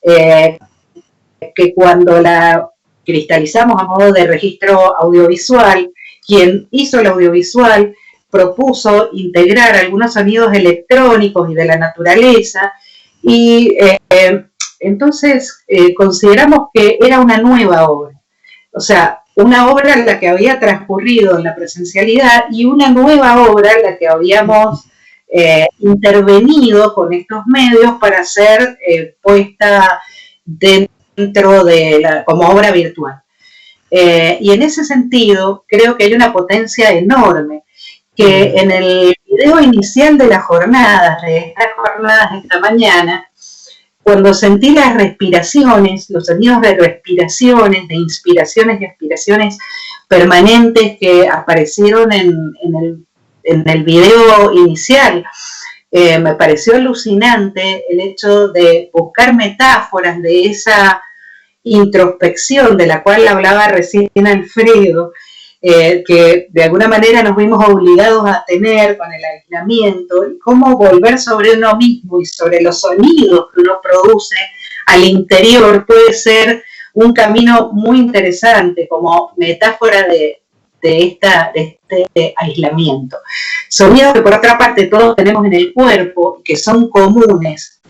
que cuando la cristalizamos a modo de registro audiovisual, quien hizo el audiovisual propuso integrar algunos sonidos electrónicos y de la naturaleza, y entonces consideramos que era una nueva obra. O sea, una obra en la que había transcurrido en la presencialidad y una nueva obra en la que habíamos intervenido con estos medios para ser puesta dentro de como obra virtual. Y en ese sentido, creo que hay una potencia enorme, que en el video inicial de las jornadas, de esta mañana, cuando sentí las respiraciones, los sonidos de respiraciones, de inspiraciones y expiraciones permanentes que aparecieron en el video inicial, me pareció alucinante el hecho de buscar metáforas de esa introspección de la cual hablaba recién Alfredo, que de alguna manera nos vimos obligados a tener con el aislamiento, y cómo volver sobre uno mismo y sobre los sonidos que uno produce al interior puede ser un camino muy interesante como metáfora de este aislamiento. Sonidos que por otra parte todos tenemos en el cuerpo, que son comunes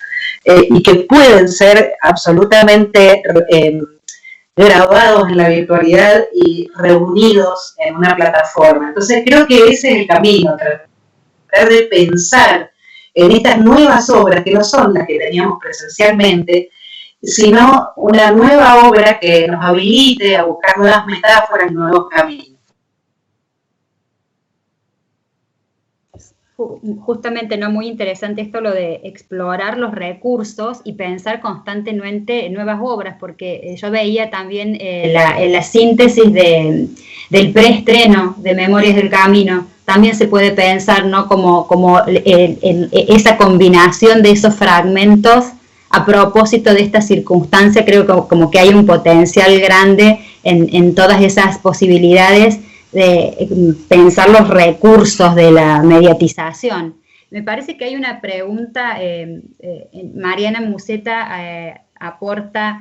y que pueden ser absolutamente grabados en la virtualidad y reunidos en una plataforma. Entonces creo que ese es el camino, tratar de pensar en estas nuevas obras que no son las que teníamos presencialmente, sino una nueva obra que nos habilite a buscar nuevas metáforas, nuevos caminos. Justamente, ¿no? Muy interesante esto, lo de explorar los recursos y pensar constantemente en nuevas obras, porque yo veía también la síntesis del preestreno de Memorias del Camino. También se puede pensar, ¿no? como esa combinación de esos fragmentos a propósito de esta circunstancia. Creo que como que hay un potencial grande en todas esas posibilidades de pensar los recursos de la mediatización. Me parece que hay una pregunta, Mariana Museta aporta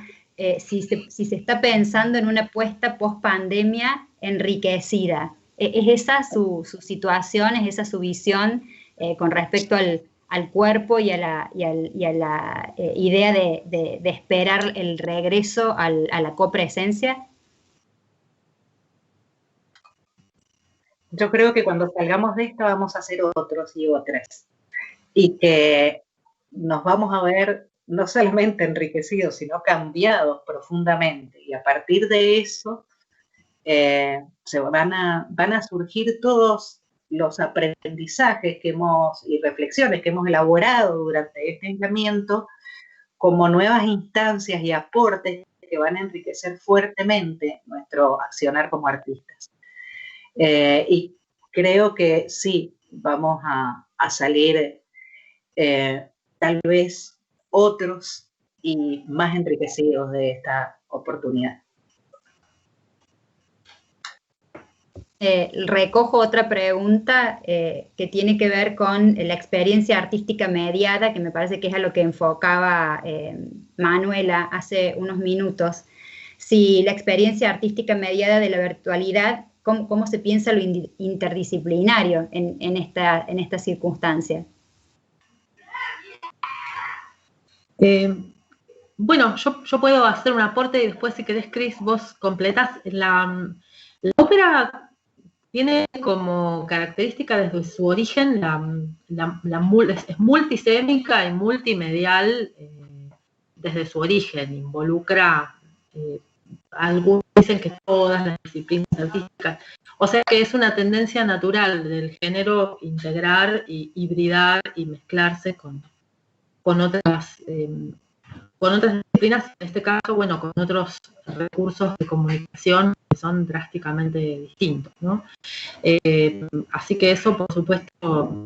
si se está pensando en una puesta post-pandemia enriquecida. ¿Es esa su situación, es esa su visión con respecto al cuerpo y a la idea de esperar el regreso a la copresencia? Yo creo que cuando salgamos de esta vamos a ser otros y otras, y que nos vamos a ver no solamente enriquecidos, sino cambiados profundamente, y a partir de eso se van a surgir todos los aprendizajes y reflexiones que hemos elaborado durante este aislamiento como nuevas instancias y aportes que van a enriquecer fuertemente nuestro accionar como artistas. Y creo que sí, vamos a salir tal vez otros y más enriquecidos de esta oportunidad. Recojo otra pregunta que tiene que ver con la experiencia artística mediada, que me parece que es a lo que enfocaba Manuela hace unos minutos. Si la experiencia artística mediada de la virtualidad, ¿cómo se piensa lo interdisciplinario en esta circunstancia? Bueno, yo puedo hacer un aporte y después, si querés, Cris, vos completás. La ópera tiene como característica desde su origen es multisémica y multimedial desde su origen, involucra, algunos dicen que todas las disciplinas artísticas, o sea que es una tendencia natural del género integrar y hibridar y mezclarse con otras disciplinas, en este caso, bueno, con otros recursos de comunicación que son drásticamente distintos, ¿no? Así que eso, por supuesto,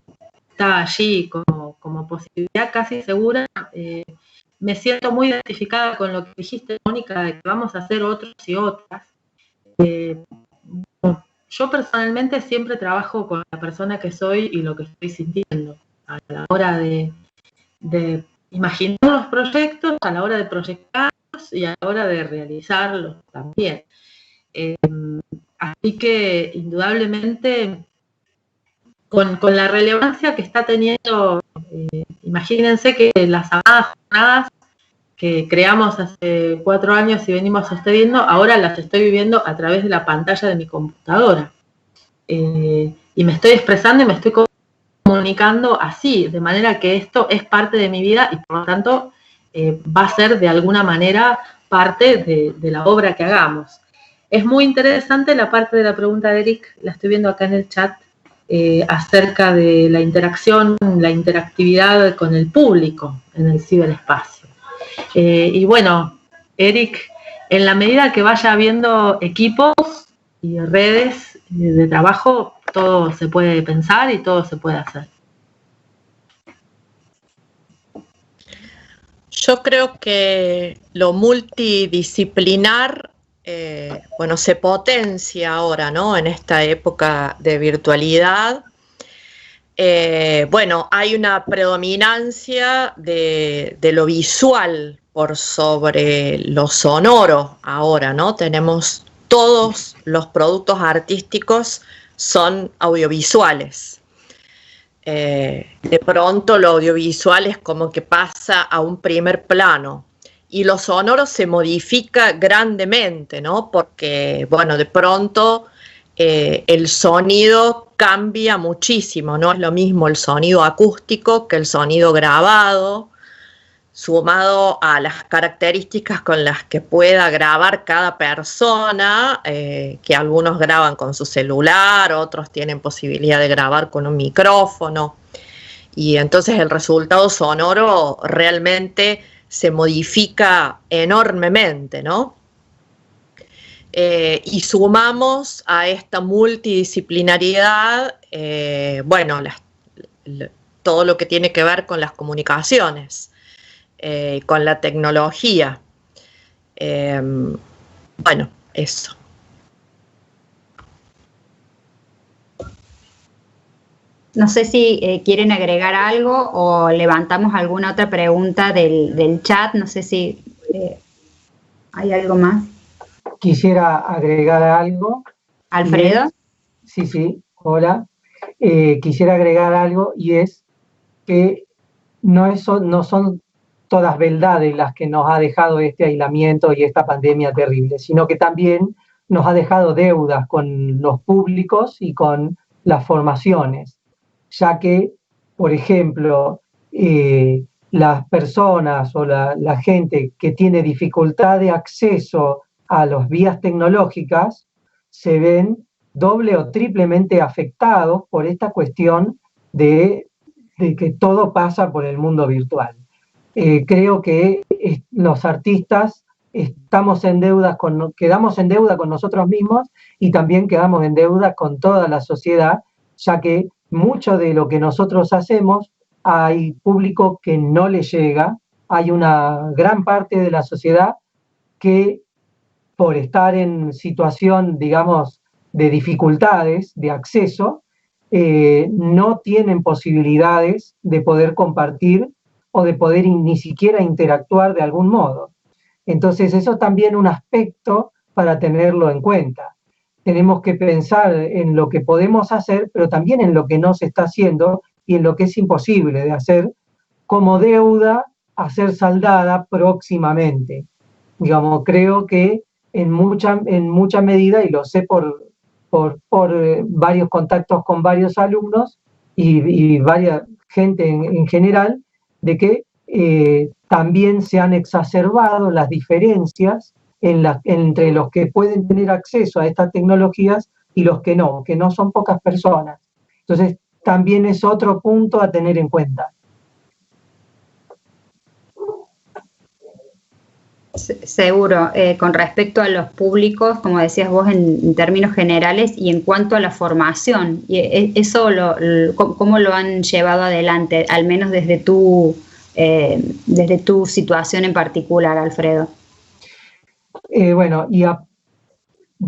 está allí como posibilidad casi segura. Me siento muy identificada con lo que dijiste, Mónica, de que vamos a hacer otros y otras. Yo personalmente siempre trabajo con la persona que soy y lo que estoy sintiendo a la hora de imaginar los proyectos, a la hora de proyectarlos y a la hora de realizarlos también. Así que, indudablemente, con la relevancia que está teniendo, imagínense que las jornadas que creamos hace 4 años y venimos sosteniendo, ahora las estoy viviendo a través de la pantalla de mi computadora. Y me estoy expresando y me estoy comunicando así, de manera que esto es parte de mi vida y por lo tanto va a ser de alguna manera parte de la obra que hagamos. Es muy interesante la parte de la pregunta de Eric, la estoy viendo acá en el chat, acerca de la interacción, la interactividad con el público en el ciberespacio. Y bueno, Eric, en la medida que vaya habiendo equipos y redes de trabajo, todo se puede pensar y todo se puede hacer. Yo creo que lo multidisciplinar, bueno, se potencia ahora, ¿no? En esta época de virtualidad. Bueno, hay una predominancia de lo visual por sobre lo sonoro ahora, ¿no? Tenemos todos los productos artísticos son audiovisuales. De pronto lo audiovisual es como que pasa a un primer plano y lo sonoro se modifica grandemente, ¿no? Porque, bueno, de pronto el sonido cambia muchísimo, no es lo mismo el sonido acústico que el sonido grabado, sumado a las características con las que pueda grabar cada persona, que algunos graban con su celular, otros tienen posibilidad de grabar con un micrófono, y entonces el resultado sonoro realmente se modifica enormemente, ¿no? Y sumamos a esta multidisciplinariedad, bueno, todo lo que tiene que ver con las comunicaciones, con la tecnología. Bueno, eso. No sé si quieren agregar algo o levantamos alguna otra pregunta del chat. No sé si hay algo más. Quisiera agregar algo. ¿Alfredo? Sí, hola. Quisiera agregar algo y es que no son todas verdades las que nos ha dejado este aislamiento y esta pandemia terrible, sino que también nos ha dejado deudas con los públicos y con las formaciones, ya que, por ejemplo, las personas o la gente que tiene dificultad de acceso a las vías tecnológicas se ven doble o triplemente afectados por esta cuestión de que todo pasa por el mundo virtual. Creo que los artistas quedamos en deuda con nosotros mismos y también quedamos en deuda con toda la sociedad, ya que mucho de lo que nosotros hacemos hay público que no le llega, hay una gran parte de la sociedad que por estar en situación, digamos, de dificultades de acceso, no tienen posibilidades de poder compartir o de poder ni siquiera interactuar de algún modo. Entonces eso también es un aspecto para tenerlo en cuenta. Tenemos que pensar en lo que podemos hacer, pero también en lo que no se está haciendo y en lo que es imposible de hacer como deuda a ser saldada próximamente. Digamos, creo que en mucha medida, y lo sé por varios contactos con varios alumnos y varias gente en general, de que también se han exacerbado las diferencias entre los que pueden tener acceso a estas tecnologías y los que no son pocas personas. Entonces, también es otro punto a tener en cuenta. Seguro, con respecto a los públicos, como decías vos, en términos generales, y en cuanto a la formación, y eso ¿cómo lo han llevado adelante, al menos desde tu situación en particular, Alfredo? Bueno,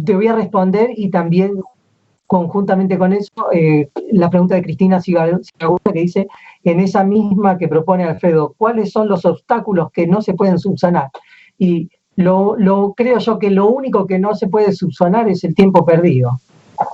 te voy a responder, y también conjuntamente con eso, la pregunta de Cristina Siragusa, que dice, en esa misma que propone Alfredo, ¿cuáles son los obstáculos que no se pueden subsanar? Y creo yo que lo único que no se puede subsanar es el tiempo perdido,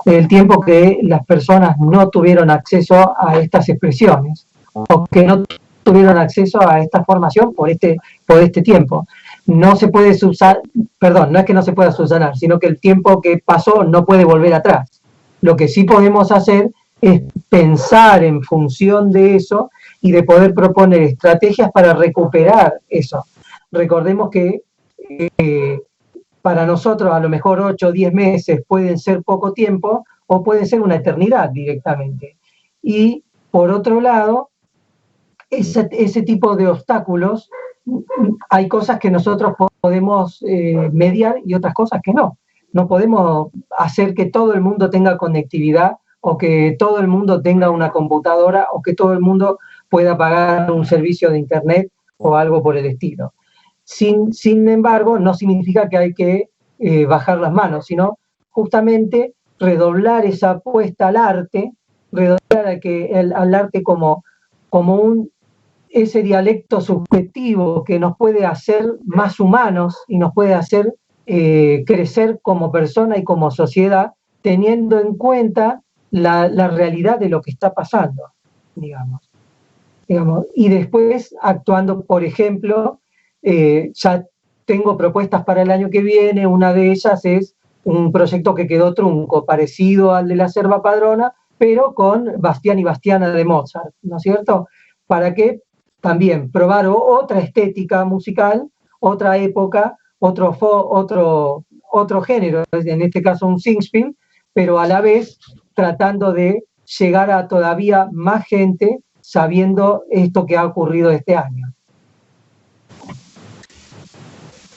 el tiempo que las personas no tuvieron acceso a estas expresiones, o que no tuvieron acceso a esta formación por este tiempo. No se puede subsanar, perdón, no es que no se pueda subsanar, sino que el tiempo que pasó no puede volver atrás. Lo que sí podemos hacer es pensar en función de eso y de poder proponer estrategias para recuperar eso. Recordemos que para nosotros a lo mejor 8 o 10 meses pueden ser poco tiempo o puede ser una eternidad directamente. Y por otro lado, ese tipo de obstáculos, hay cosas que nosotros podemos mediar y otras cosas que no. No podemos hacer que todo el mundo tenga conectividad, o que todo el mundo tenga una computadora, o que todo el mundo pueda pagar un servicio de internet o algo por el estilo. Sin embargo, no significa que hay que bajar las manos, sino justamente redoblar esa apuesta al arte, redoblar al arte como ese dialecto subjetivo que nos puede hacer más humanos y nos puede hacer crecer como persona y como sociedad, teniendo en cuenta la realidad de lo que está pasando, digamos. Y después actuando, por ejemplo, ya tengo propuestas para el año que viene. Una de ellas es un proyecto que quedó trunco, parecido al de la Serva Padrona, pero con Bastián y Bastiana de Mozart, ¿no es cierto? Para que también probar otra estética musical, otra época, otro género, en este caso un singspiel, pero a la vez tratando de llegar a todavía más gente sabiendo esto que ha ocurrido este año.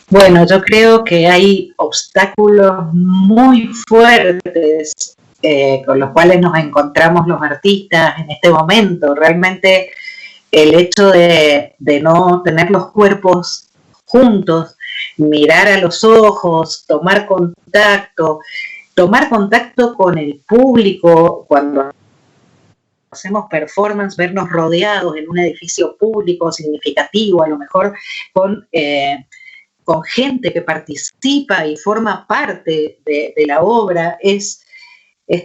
Bueno, yo creo que hay obstáculos muy fuertes con los cuales nos encontramos los artistas en este momento. Realmente el hecho de no tener los cuerpos juntos, mirar a los ojos, tomar contacto con el público cuando hacemos performance, vernos rodeados en un edificio público significativo, a lo mejor con gente que participa y forma parte de la obra, es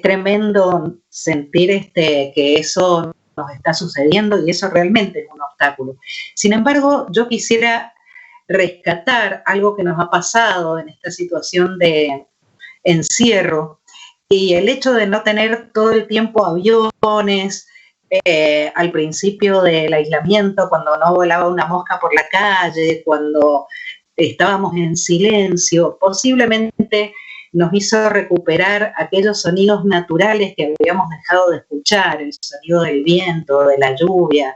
tremendo sentir que eso nos está sucediendo, y eso realmente es un obstáculo. Sin embargo, yo quisiera rescatar algo que nos ha pasado en esta situación de encierro, y el hecho de no tener todo el tiempo aviones, al principio del aislamiento, cuando no volaba una mosca por la calle, cuando estábamos en silencio, posiblemente nos hizo recuperar aquellos sonidos naturales que habíamos dejado de escuchar, el sonido del viento, de la lluvia,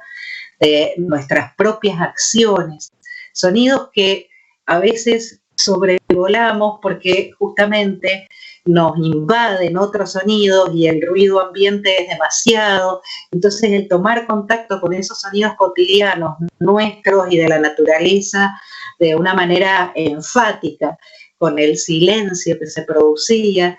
de nuestras propias acciones, sonidos que a veces sobrevolamos porque justamente nos invaden otros sonidos y el ruido ambiente es demasiado. Entonces el tomar contacto con esos sonidos cotidianos nuestros y de la naturaleza de una manera enfática, con el silencio que se producía,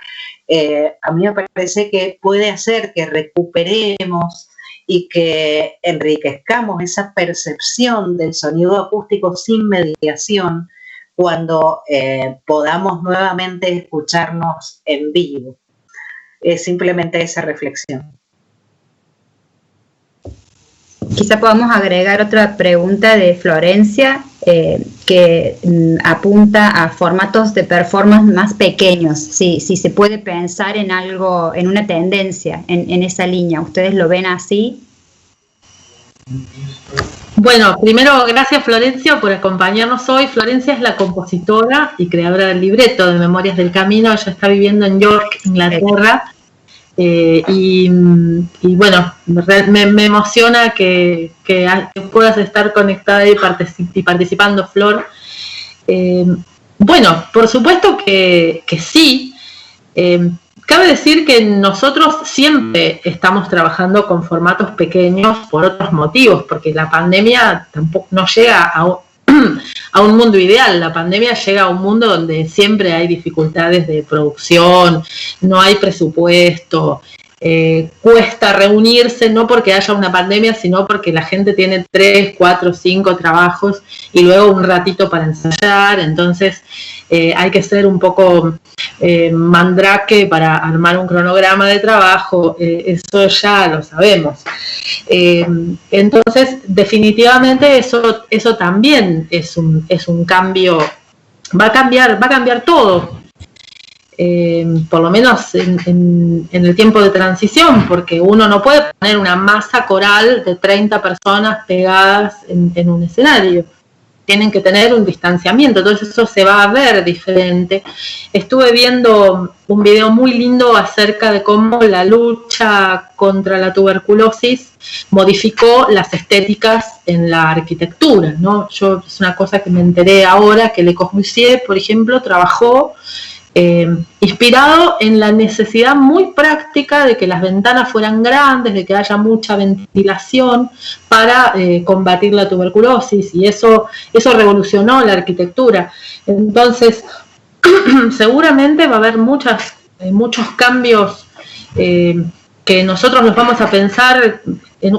a mí me parece que puede hacer que recuperemos y que enriquezcamos esa percepción del sonido acústico sin mediación cuando podamos nuevamente escucharnos en vivo. Es simplemente esa reflexión. Quizá podamos agregar otra pregunta de Florencia. que apunta a formatos de performance más pequeños, si se puede pensar en algo, en una tendencia en esa línea. ¿Ustedes lo ven así? Bueno, primero, gracias Florencia por acompañarnos hoy. Florencia es la compositora y creadora del libreto de Memorias del Camino. Ella está viviendo en York, Inglaterra. Y bueno, me emociona que puedas estar conectada y participando, Flor. Bueno, por supuesto que sí. Cabe decir que nosotros siempre estamos trabajando con formatos pequeños por otros motivos, porque la pandemia tampoco no llega a un mundo ideal. La pandemia llega a un mundo donde siempre hay dificultades de producción, no hay presupuesto, cuesta reunirse, no porque haya una pandemia, sino porque la gente tiene 3, 4, 5 trabajos y luego un ratito para ensayar. Entonces hay que ser un poco mandrake para armar un cronograma de trabajo, eso ya lo sabemos. Entonces, definitivamente eso también es un cambio, va a cambiar todo. Por lo menos en el tiempo de transición, porque uno no puede poner una masa coral de 30 personas pegadas en un escenario. Tienen que tener un distanciamiento, entonces eso se va a ver diferente. Estuve viendo un video muy lindo acerca de cómo la lucha contra la tuberculosis modificó las estéticas en la arquitectura, ¿no? Es una cosa que me enteré ahora, que Le Corbusier, por ejemplo, trabajó inspirado en la necesidad muy práctica de que las ventanas fueran grandes, de que haya mucha ventilación para combatir la tuberculosis, y eso revolucionó la arquitectura. Entonces, seguramente va a haber muchos cambios que nosotros los vamos a pensar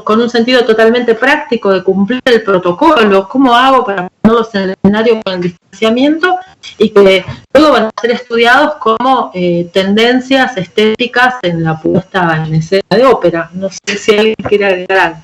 con un sentido totalmente práctico de cumplir el protocolo, cómo hago para ponerlos en el escenario con el distanciamiento, y que luego van a ser estudiados como tendencias estéticas en la puesta en escena de ópera. No sé si alguien quiere agregar algo.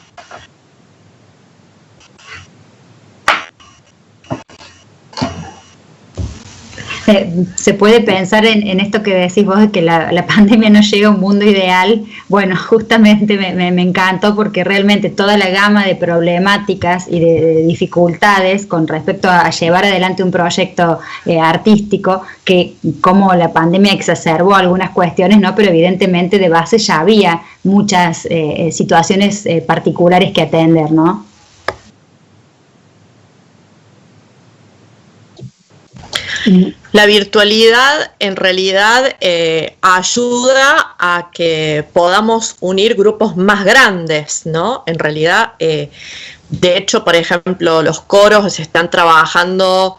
Se puede pensar en esto que decís vos, de que la pandemia no llega a un mundo ideal. Bueno, justamente me encantó, porque realmente toda la gama de problemáticas y de dificultades con respecto a llevar adelante un proyecto artístico, que como la pandemia exacerbó algunas cuestiones, ¿no? Pero evidentemente de base ya había muchas situaciones particulares que atender, ¿no? La virtualidad en realidad ayuda a que podamos unir grupos más grandes, ¿no? En realidad, de hecho, por ejemplo, los coros están trabajando,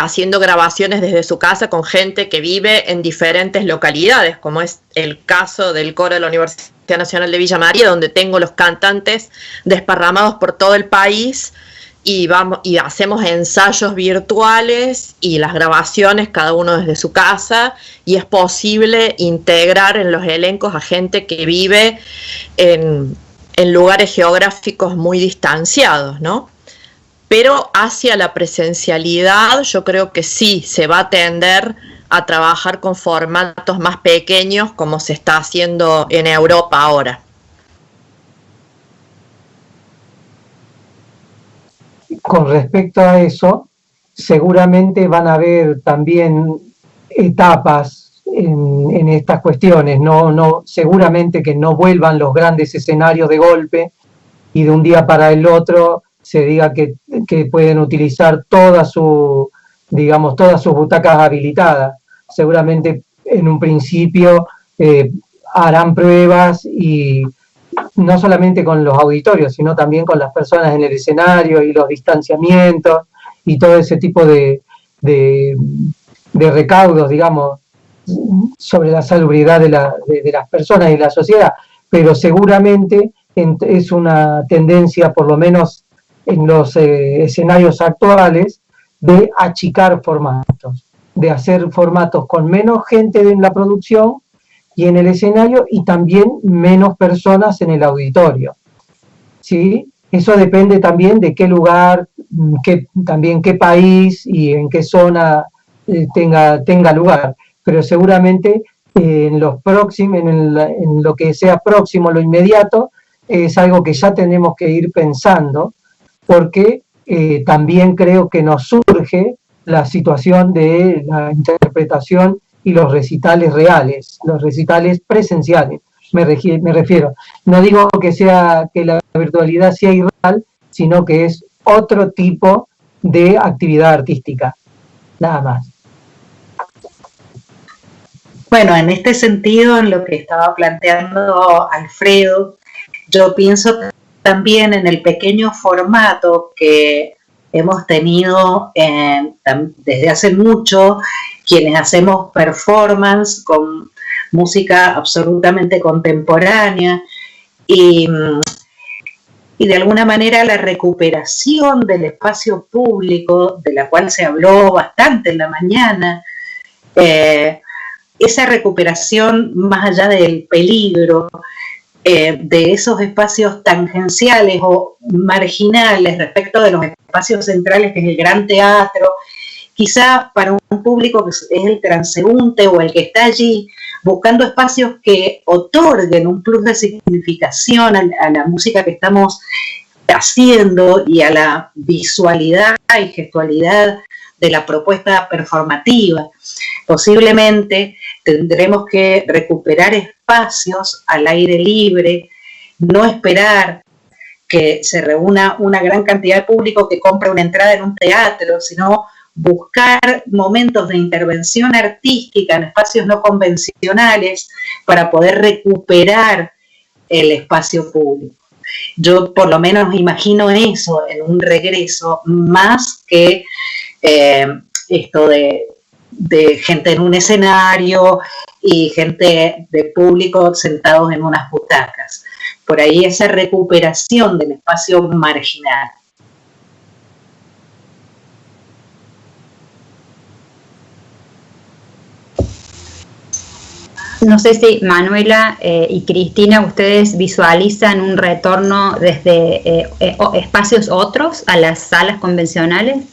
haciendo grabaciones desde su casa con gente que vive en diferentes localidades, como es el caso del coro de la Universidad Nacional de Villa María, donde tengo los cantantes desparramados por todo el país. Y hacemos ensayos virtuales y las grabaciones cada uno desde su casa, y es posible integrar en los elencos a gente que vive en lugares geográficos muy distanciados, ¿no? Pero hacia la presencialidad yo creo que sí se va a tender a trabajar con formatos más pequeños, como se está haciendo en Europa ahora. Con respecto a eso, seguramente van a haber también etapas en estas cuestiones, seguramente que no vuelvan los grandes escenarios de golpe y de un día para el otro se diga que pueden utilizar todas sus butacas habilitadas. Seguramente en un principio harán pruebas, y no solamente con los auditorios, sino también con las personas en el escenario y los distanciamientos y todo ese tipo de recaudos, digamos, sobre la salubridad de las personas y la sociedad. Pero seguramente es una tendencia, por lo menos en los escenarios actuales, de achicar formatos, de hacer formatos con menos gente en la producción y en el escenario, y también menos personas en el auditorio, ¿sí? Eso depende también de qué lugar también qué país y en qué zona tenga lugar, pero seguramente en lo que sea próximo, lo inmediato, es algo que ya tenemos que ir pensando, porque también creo que nos surge la situación de la interpretación y los recitales reales, los recitales presenciales, me refiero. No digo que la virtualidad sea irreal, sino que es otro tipo de actividad artística, nada más. Bueno, en este sentido, en lo que estaba planteando Alfredo, yo pienso también en el pequeño formato que hemos tenido desde hace mucho, quienes hacemos performance con música absolutamente contemporánea y de alguna manera la recuperación del espacio público, de la cual se habló bastante en la mañana, esa recuperación más allá del peligro de esos espacios tangenciales o marginales respecto de los espacios centrales, que es el gran teatro, quizá para un público que es el transeúnte o el que está allí, buscando espacios que otorguen un plus de significación a la música que estamos haciendo y a la visualidad y gestualidad de la propuesta performativa. Posiblemente tendremos que recuperar espacios al aire libre, no esperar que se reúna una gran cantidad de público que compre una entrada en un teatro, sino buscar momentos de intervención artística en espacios no convencionales para poder recuperar el espacio público. Yo por lo menos imagino eso en un regreso, más que esto de gente en un escenario y gente de público sentados en unas butacas. Por ahí esa recuperación del espacio marginal. No sé si Manuela y Cristina, ustedes visualizan un retorno desde espacios otros a las salas convencionales.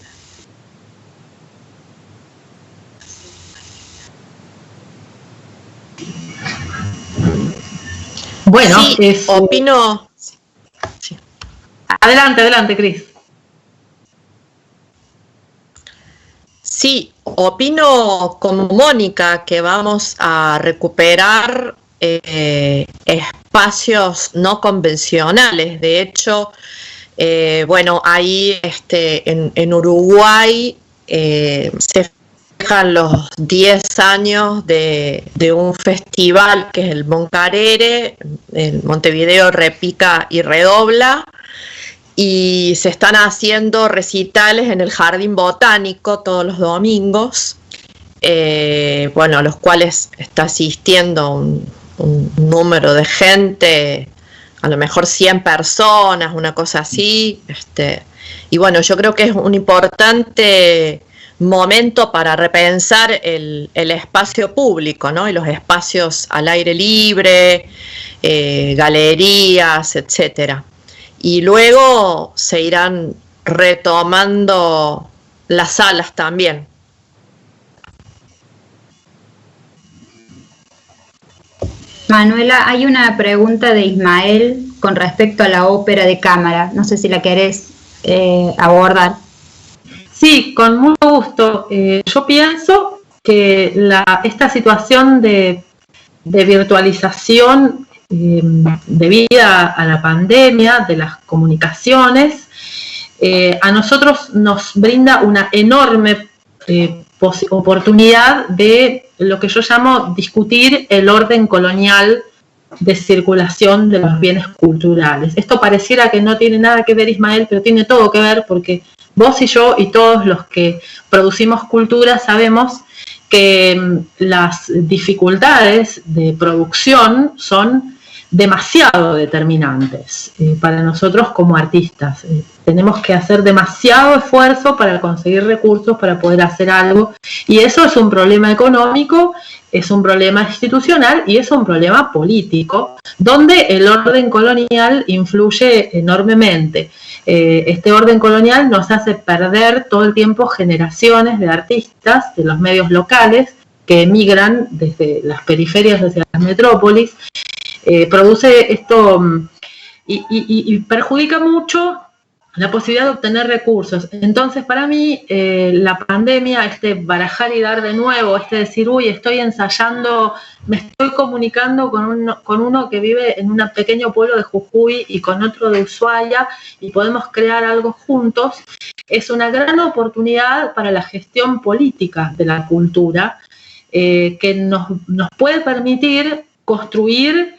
Bueno, sí, opino. Sí. Adelante, Cris. Sí, opino como Mónica que vamos a recuperar espacios no convencionales. De hecho, bueno, ahí en Uruguay se festejan los 10 años de un festival que es el Moncarere, en Montevideo repica y redobla, y se están haciendo recitales en el Jardín Botánico todos los domingos, bueno, a los cuales está asistiendo un número de gente, a lo mejor 100 personas, una cosa así, y bueno, yo creo que es un importante momento para repensar el espacio público, ¿no? Y los espacios al aire libre, galerías, etcétera. Y luego se irán retomando las salas también. Manuela, hay una pregunta de Ismael con respecto a la ópera de cámara. No sé si la querés abordar. Sí, con mucho gusto. Yo pienso que esta situación de virtualización debido a la pandemia de las comunicaciones, a nosotros nos brinda una enorme oportunidad de lo que yo llamo discutir el orden colonial de circulación de los bienes culturales. Esto pareciera que no tiene nada que ver, Ismael, pero tiene todo que ver, porque vos y yo y todos los que producimos cultura sabemos que las dificultades de producción son demasiado determinantes para nosotros como artistas. Tenemos que hacer demasiado esfuerzo para conseguir recursos para poder hacer algo, y eso es un problema económico, es un problema institucional y es un problema político, donde el orden colonial influye enormemente. este orden colonial nos hace perder todo el tiempo generaciones de artistas de los medios locales que emigran desde las periferias hacia las metrópolis. Produce esto y perjudica mucho la posibilidad de obtener recursos. Entonces, para mí, la pandemia, este barajar y dar de nuevo, este decir, uy, estoy ensayando, me estoy comunicando con uno que vive en un pequeño pueblo de Jujuy y con otro de Ushuaia, y podemos crear algo juntos, es una gran oportunidad para la gestión política de la cultura, que nos puede permitir construir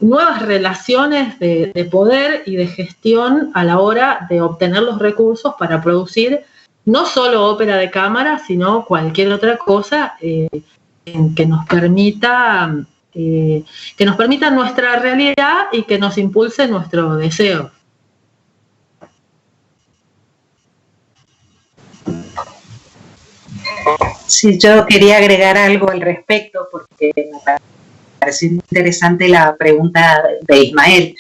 nuevas relaciones de poder y de gestión a la hora de obtener los recursos para producir no solo ópera de cámara, sino cualquier otra cosa que nos permita nuestra realidad y que nos impulse nuestro deseo. Sí, yo quería agregar algo al respecto porque me pareció interesante la pregunta de Ismael.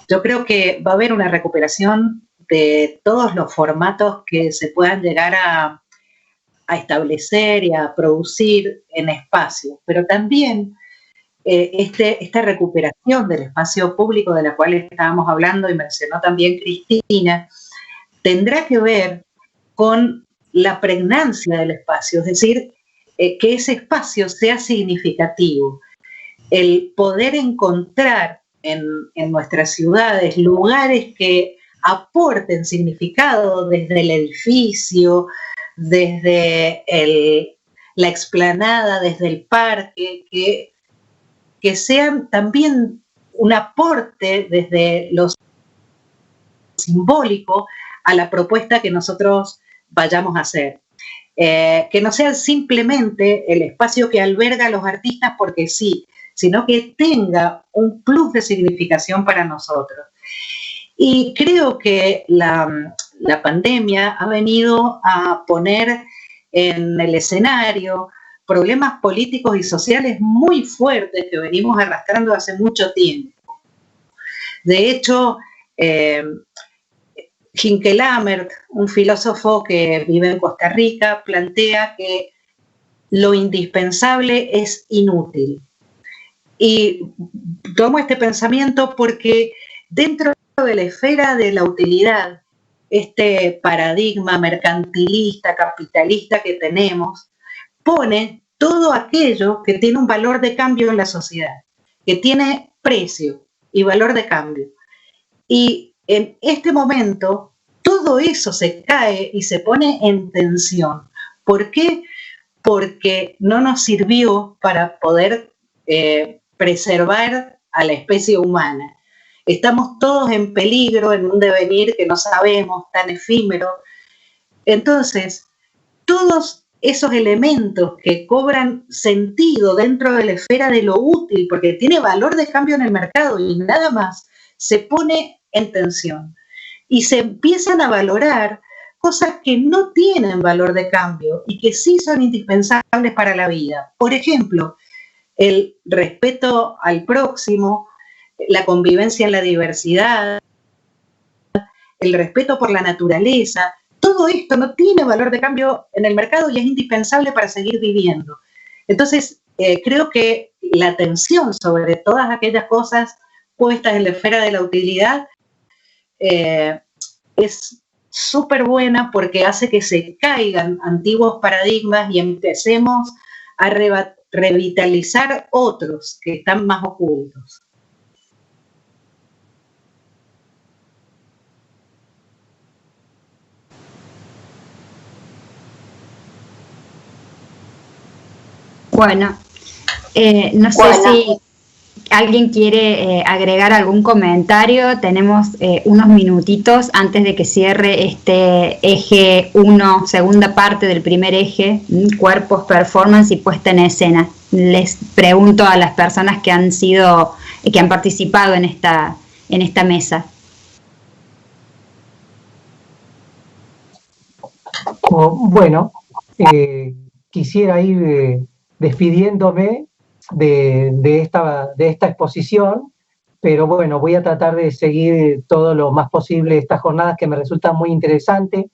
Yo creo que va a haber una recuperación de todos los formatos que se puedan llegar a establecer y a producir en espacios, pero también esta recuperación del espacio público de la cual estábamos hablando y mencionó también Cristina, tendrá que ver con la pregnancia del espacio, es decir, que ese espacio sea significativo. El poder encontrar en nuestras ciudades lugares que aporten significado desde el edificio, desde la explanada, desde el parque, que sean también un aporte desde lo simbólico a la propuesta que nosotros vayamos a hacer. Que no sea simplemente el espacio que alberga a los artistas porque sí, sino que tenga un plus de significación para nosotros. Y creo que la pandemia ha venido a poner en el escenario problemas políticos y sociales muy fuertes que venimos arrastrando hace mucho tiempo. De hecho, Hinke Lammert, un filósofo que vive en Costa Rica, plantea que lo indispensable es inútil. Y tomo este pensamiento porque dentro de la esfera de la utilidad, este paradigma mercantilista, capitalista que tenemos, pone todo aquello que tiene un valor de cambio en la sociedad, que tiene precio y valor de cambio. Y en este momento, todo eso se cae y se pone en tensión. ¿Por qué? Porque no nos sirvió para poder preservar a la especie humana. Estamos todos en peligro, en un devenir que no sabemos, tan efímero. Entonces, todos esos elementos que cobran sentido dentro de la esfera de lo útil, porque tiene valor de cambio en el mercado y nada más, se pone en tensión. Y se empiezan a valorar cosas que no tienen valor de cambio y que sí son indispensables para la vida. Por ejemplo, el respeto al próximo, la convivencia en la diversidad, el respeto por la naturaleza. Todo esto no tiene valor de cambio en el mercado y es indispensable para seguir viviendo. Entonces, creo que la atención sobre todas aquellas cosas puestas en la esfera de la utilidad es súper buena porque hace que se caigan antiguos paradigmas y empecemos a revitalizar otros que están más ocultos. Bueno, no sé si alguien quiere agregar algún comentario. Tenemos unos minutitos antes de que cierre este eje 1, segunda parte del primer eje, cuerpos, performance y puesta en escena. Les pregunto a las personas que han participado en esta mesa. Bueno, quisiera ir despidiéndome de esta exposición pero bueno, voy a tratar de seguir todo lo más posible estas jornadas que me resultan muy interesantes.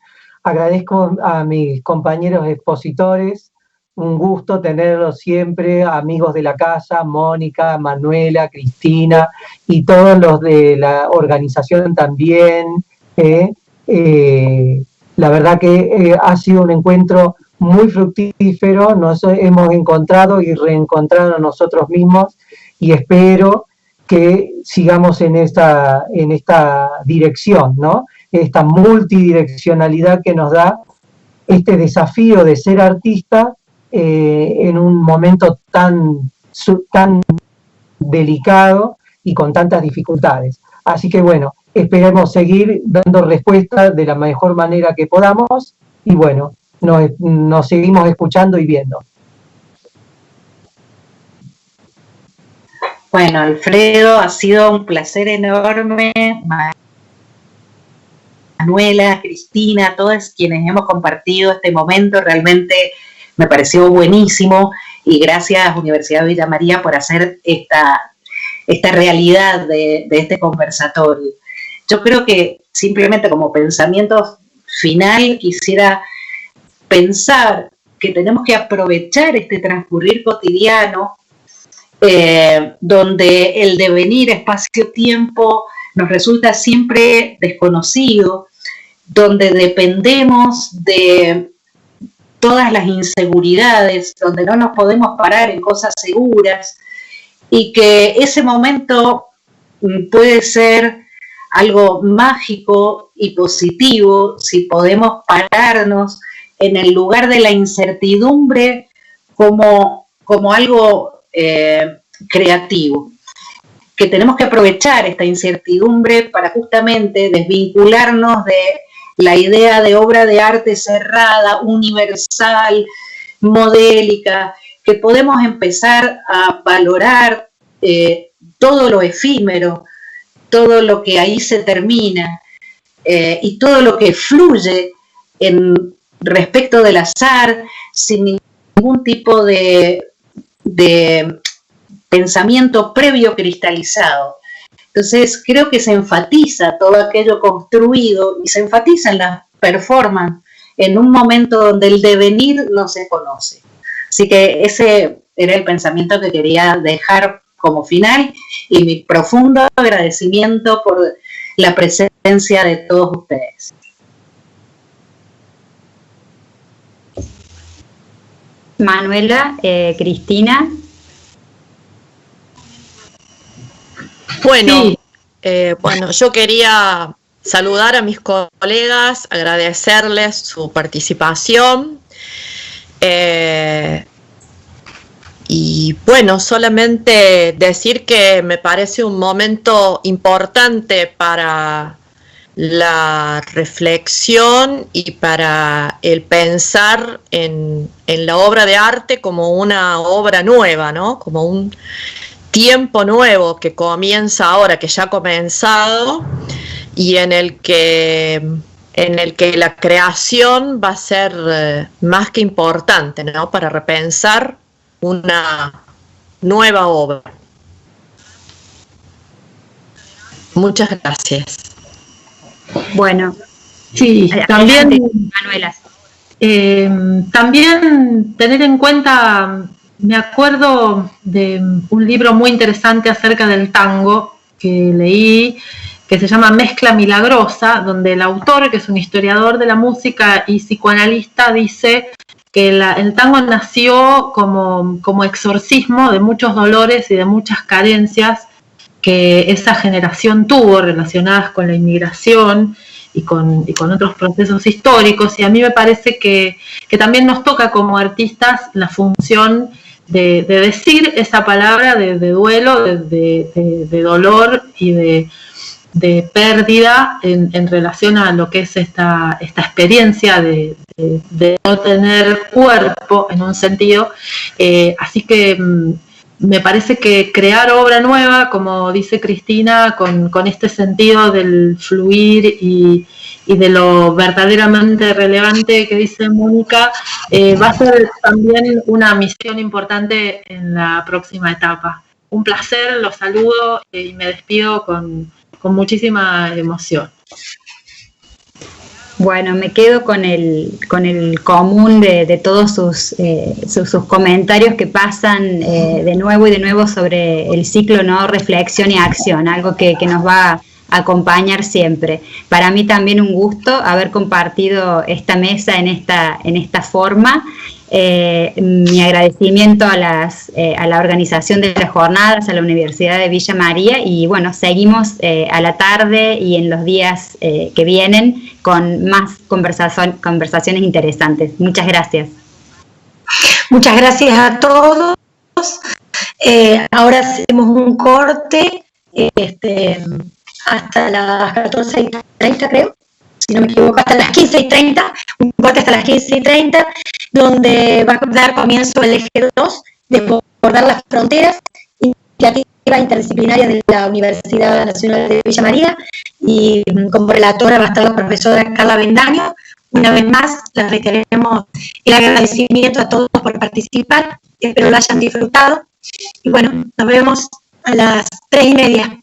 Agradezco a mis compañeros expositores, un gusto tenerlos siempre, amigos de la casa, Mónica, Manuela, Cristina y todos los de la organización también. La verdad que ha sido un encuentro muy fructífero, nos hemos encontrado y reencontrado a nosotros mismos y espero que sigamos en esta dirección, ¿no? Esta multidireccionalidad que nos da este desafío de ser artista en un momento tan delicado y con tantas dificultades. Así que bueno, esperemos seguir dando respuesta de la mejor manera que podamos y bueno, nos seguimos escuchando y viendo. Bueno, Alfredo, ha sido un placer enorme. Manuela, Cristina, todas quienes hemos compartido este momento, realmente me pareció buenísimo y gracias Universidad de Villa María por hacer esta realidad de este conversatorio. Yo creo que simplemente como pensamiento final quisiera pensar que tenemos que aprovechar este transcurrir cotidiano donde el devenir espacio-tiempo nos resulta siempre desconocido, donde dependemos de todas las inseguridades, donde no nos podemos parar en cosas seguras y que ese momento puede ser algo mágico y positivo si podemos pararnos en el lugar de la incertidumbre como algo creativo, que tenemos que aprovechar esta incertidumbre para justamente desvincularnos de la idea de obra de arte cerrada, universal, modélica, que podemos empezar a valorar todo lo efímero, todo lo que ahí se termina y todo lo que fluye respecto del azar sin ningún tipo de pensamiento previo cristalizado. Entonces creo que se enfatiza todo aquello construido y se enfatiza en la performance en un momento donde el devenir no se conoce. Así que ese era el pensamiento que quería dejar como final y mi profundo agradecimiento por la presencia de todos ustedes. Manuela, Cristina. Bueno, Sí. Bueno, yo quería saludar a mis colegas, agradecerles su participación y bueno, solamente decir que me parece un momento importante para la reflexión y para el pensar en la obra de arte como una obra nueva, ¿no? Como un tiempo nuevo que comienza ahora, que ya ha comenzado, y en el que la creación va a ser más que importante, ¿no? Para repensar una nueva obra. Muchas gracias. Bueno, Sí, adelante, también, Manuela. también tener en cuenta, me acuerdo de un libro muy interesante acerca del tango que leí, que se llama Mezcla Milagrosa, donde el autor, que es un historiador de la música y psicoanalista, dice que el tango nació como exorcismo de muchos dolores y de muchas carencias que esa generación tuvo relacionadas con la inmigración y con otros procesos históricos, y a mí me parece que también nos toca como artistas la función de decir esa palabra de duelo, de dolor y de pérdida en relación a lo que es esta experiencia de no tener cuerpo en un sentido. Así que me parece que crear obra nueva, como dice Cristina, con este sentido del fluir y de lo verdaderamente relevante que dice Mónica, va a ser también una misión importante en la próxima etapa. un placer, los saludo y me despido con muchísima emoción. Bueno, me quedo con el común de todos sus comentarios que pasan de nuevo y de nuevo sobre el ciclo, ¿no? Reflexión y acción, algo que nos va a acompañar siempre. Para mí también un gusto haber compartido esta mesa en esta forma. Mi agradecimiento a la organización de las jornadas, a la Universidad de Villa María, y bueno, seguimos a la tarde y en los días que vienen con más conversaciones interesantes. Muchas gracias. Muchas gracias a todos. Ahora hacemos un corte hasta las 14:30, creo, si no me equivoco, hasta las 15:30, un corte hasta las 15:30, donde va a dar comienzo el eje 2, Desbordar las fronteras, iniciativa interdisciplinaria de la Universidad Nacional de Villa María, y como relatora va a estar la profesora Carla Bendaño. Una vez más, les reiteramos el agradecimiento a todos por participar, espero lo hayan disfrutado, y bueno, nos vemos a las 3:30.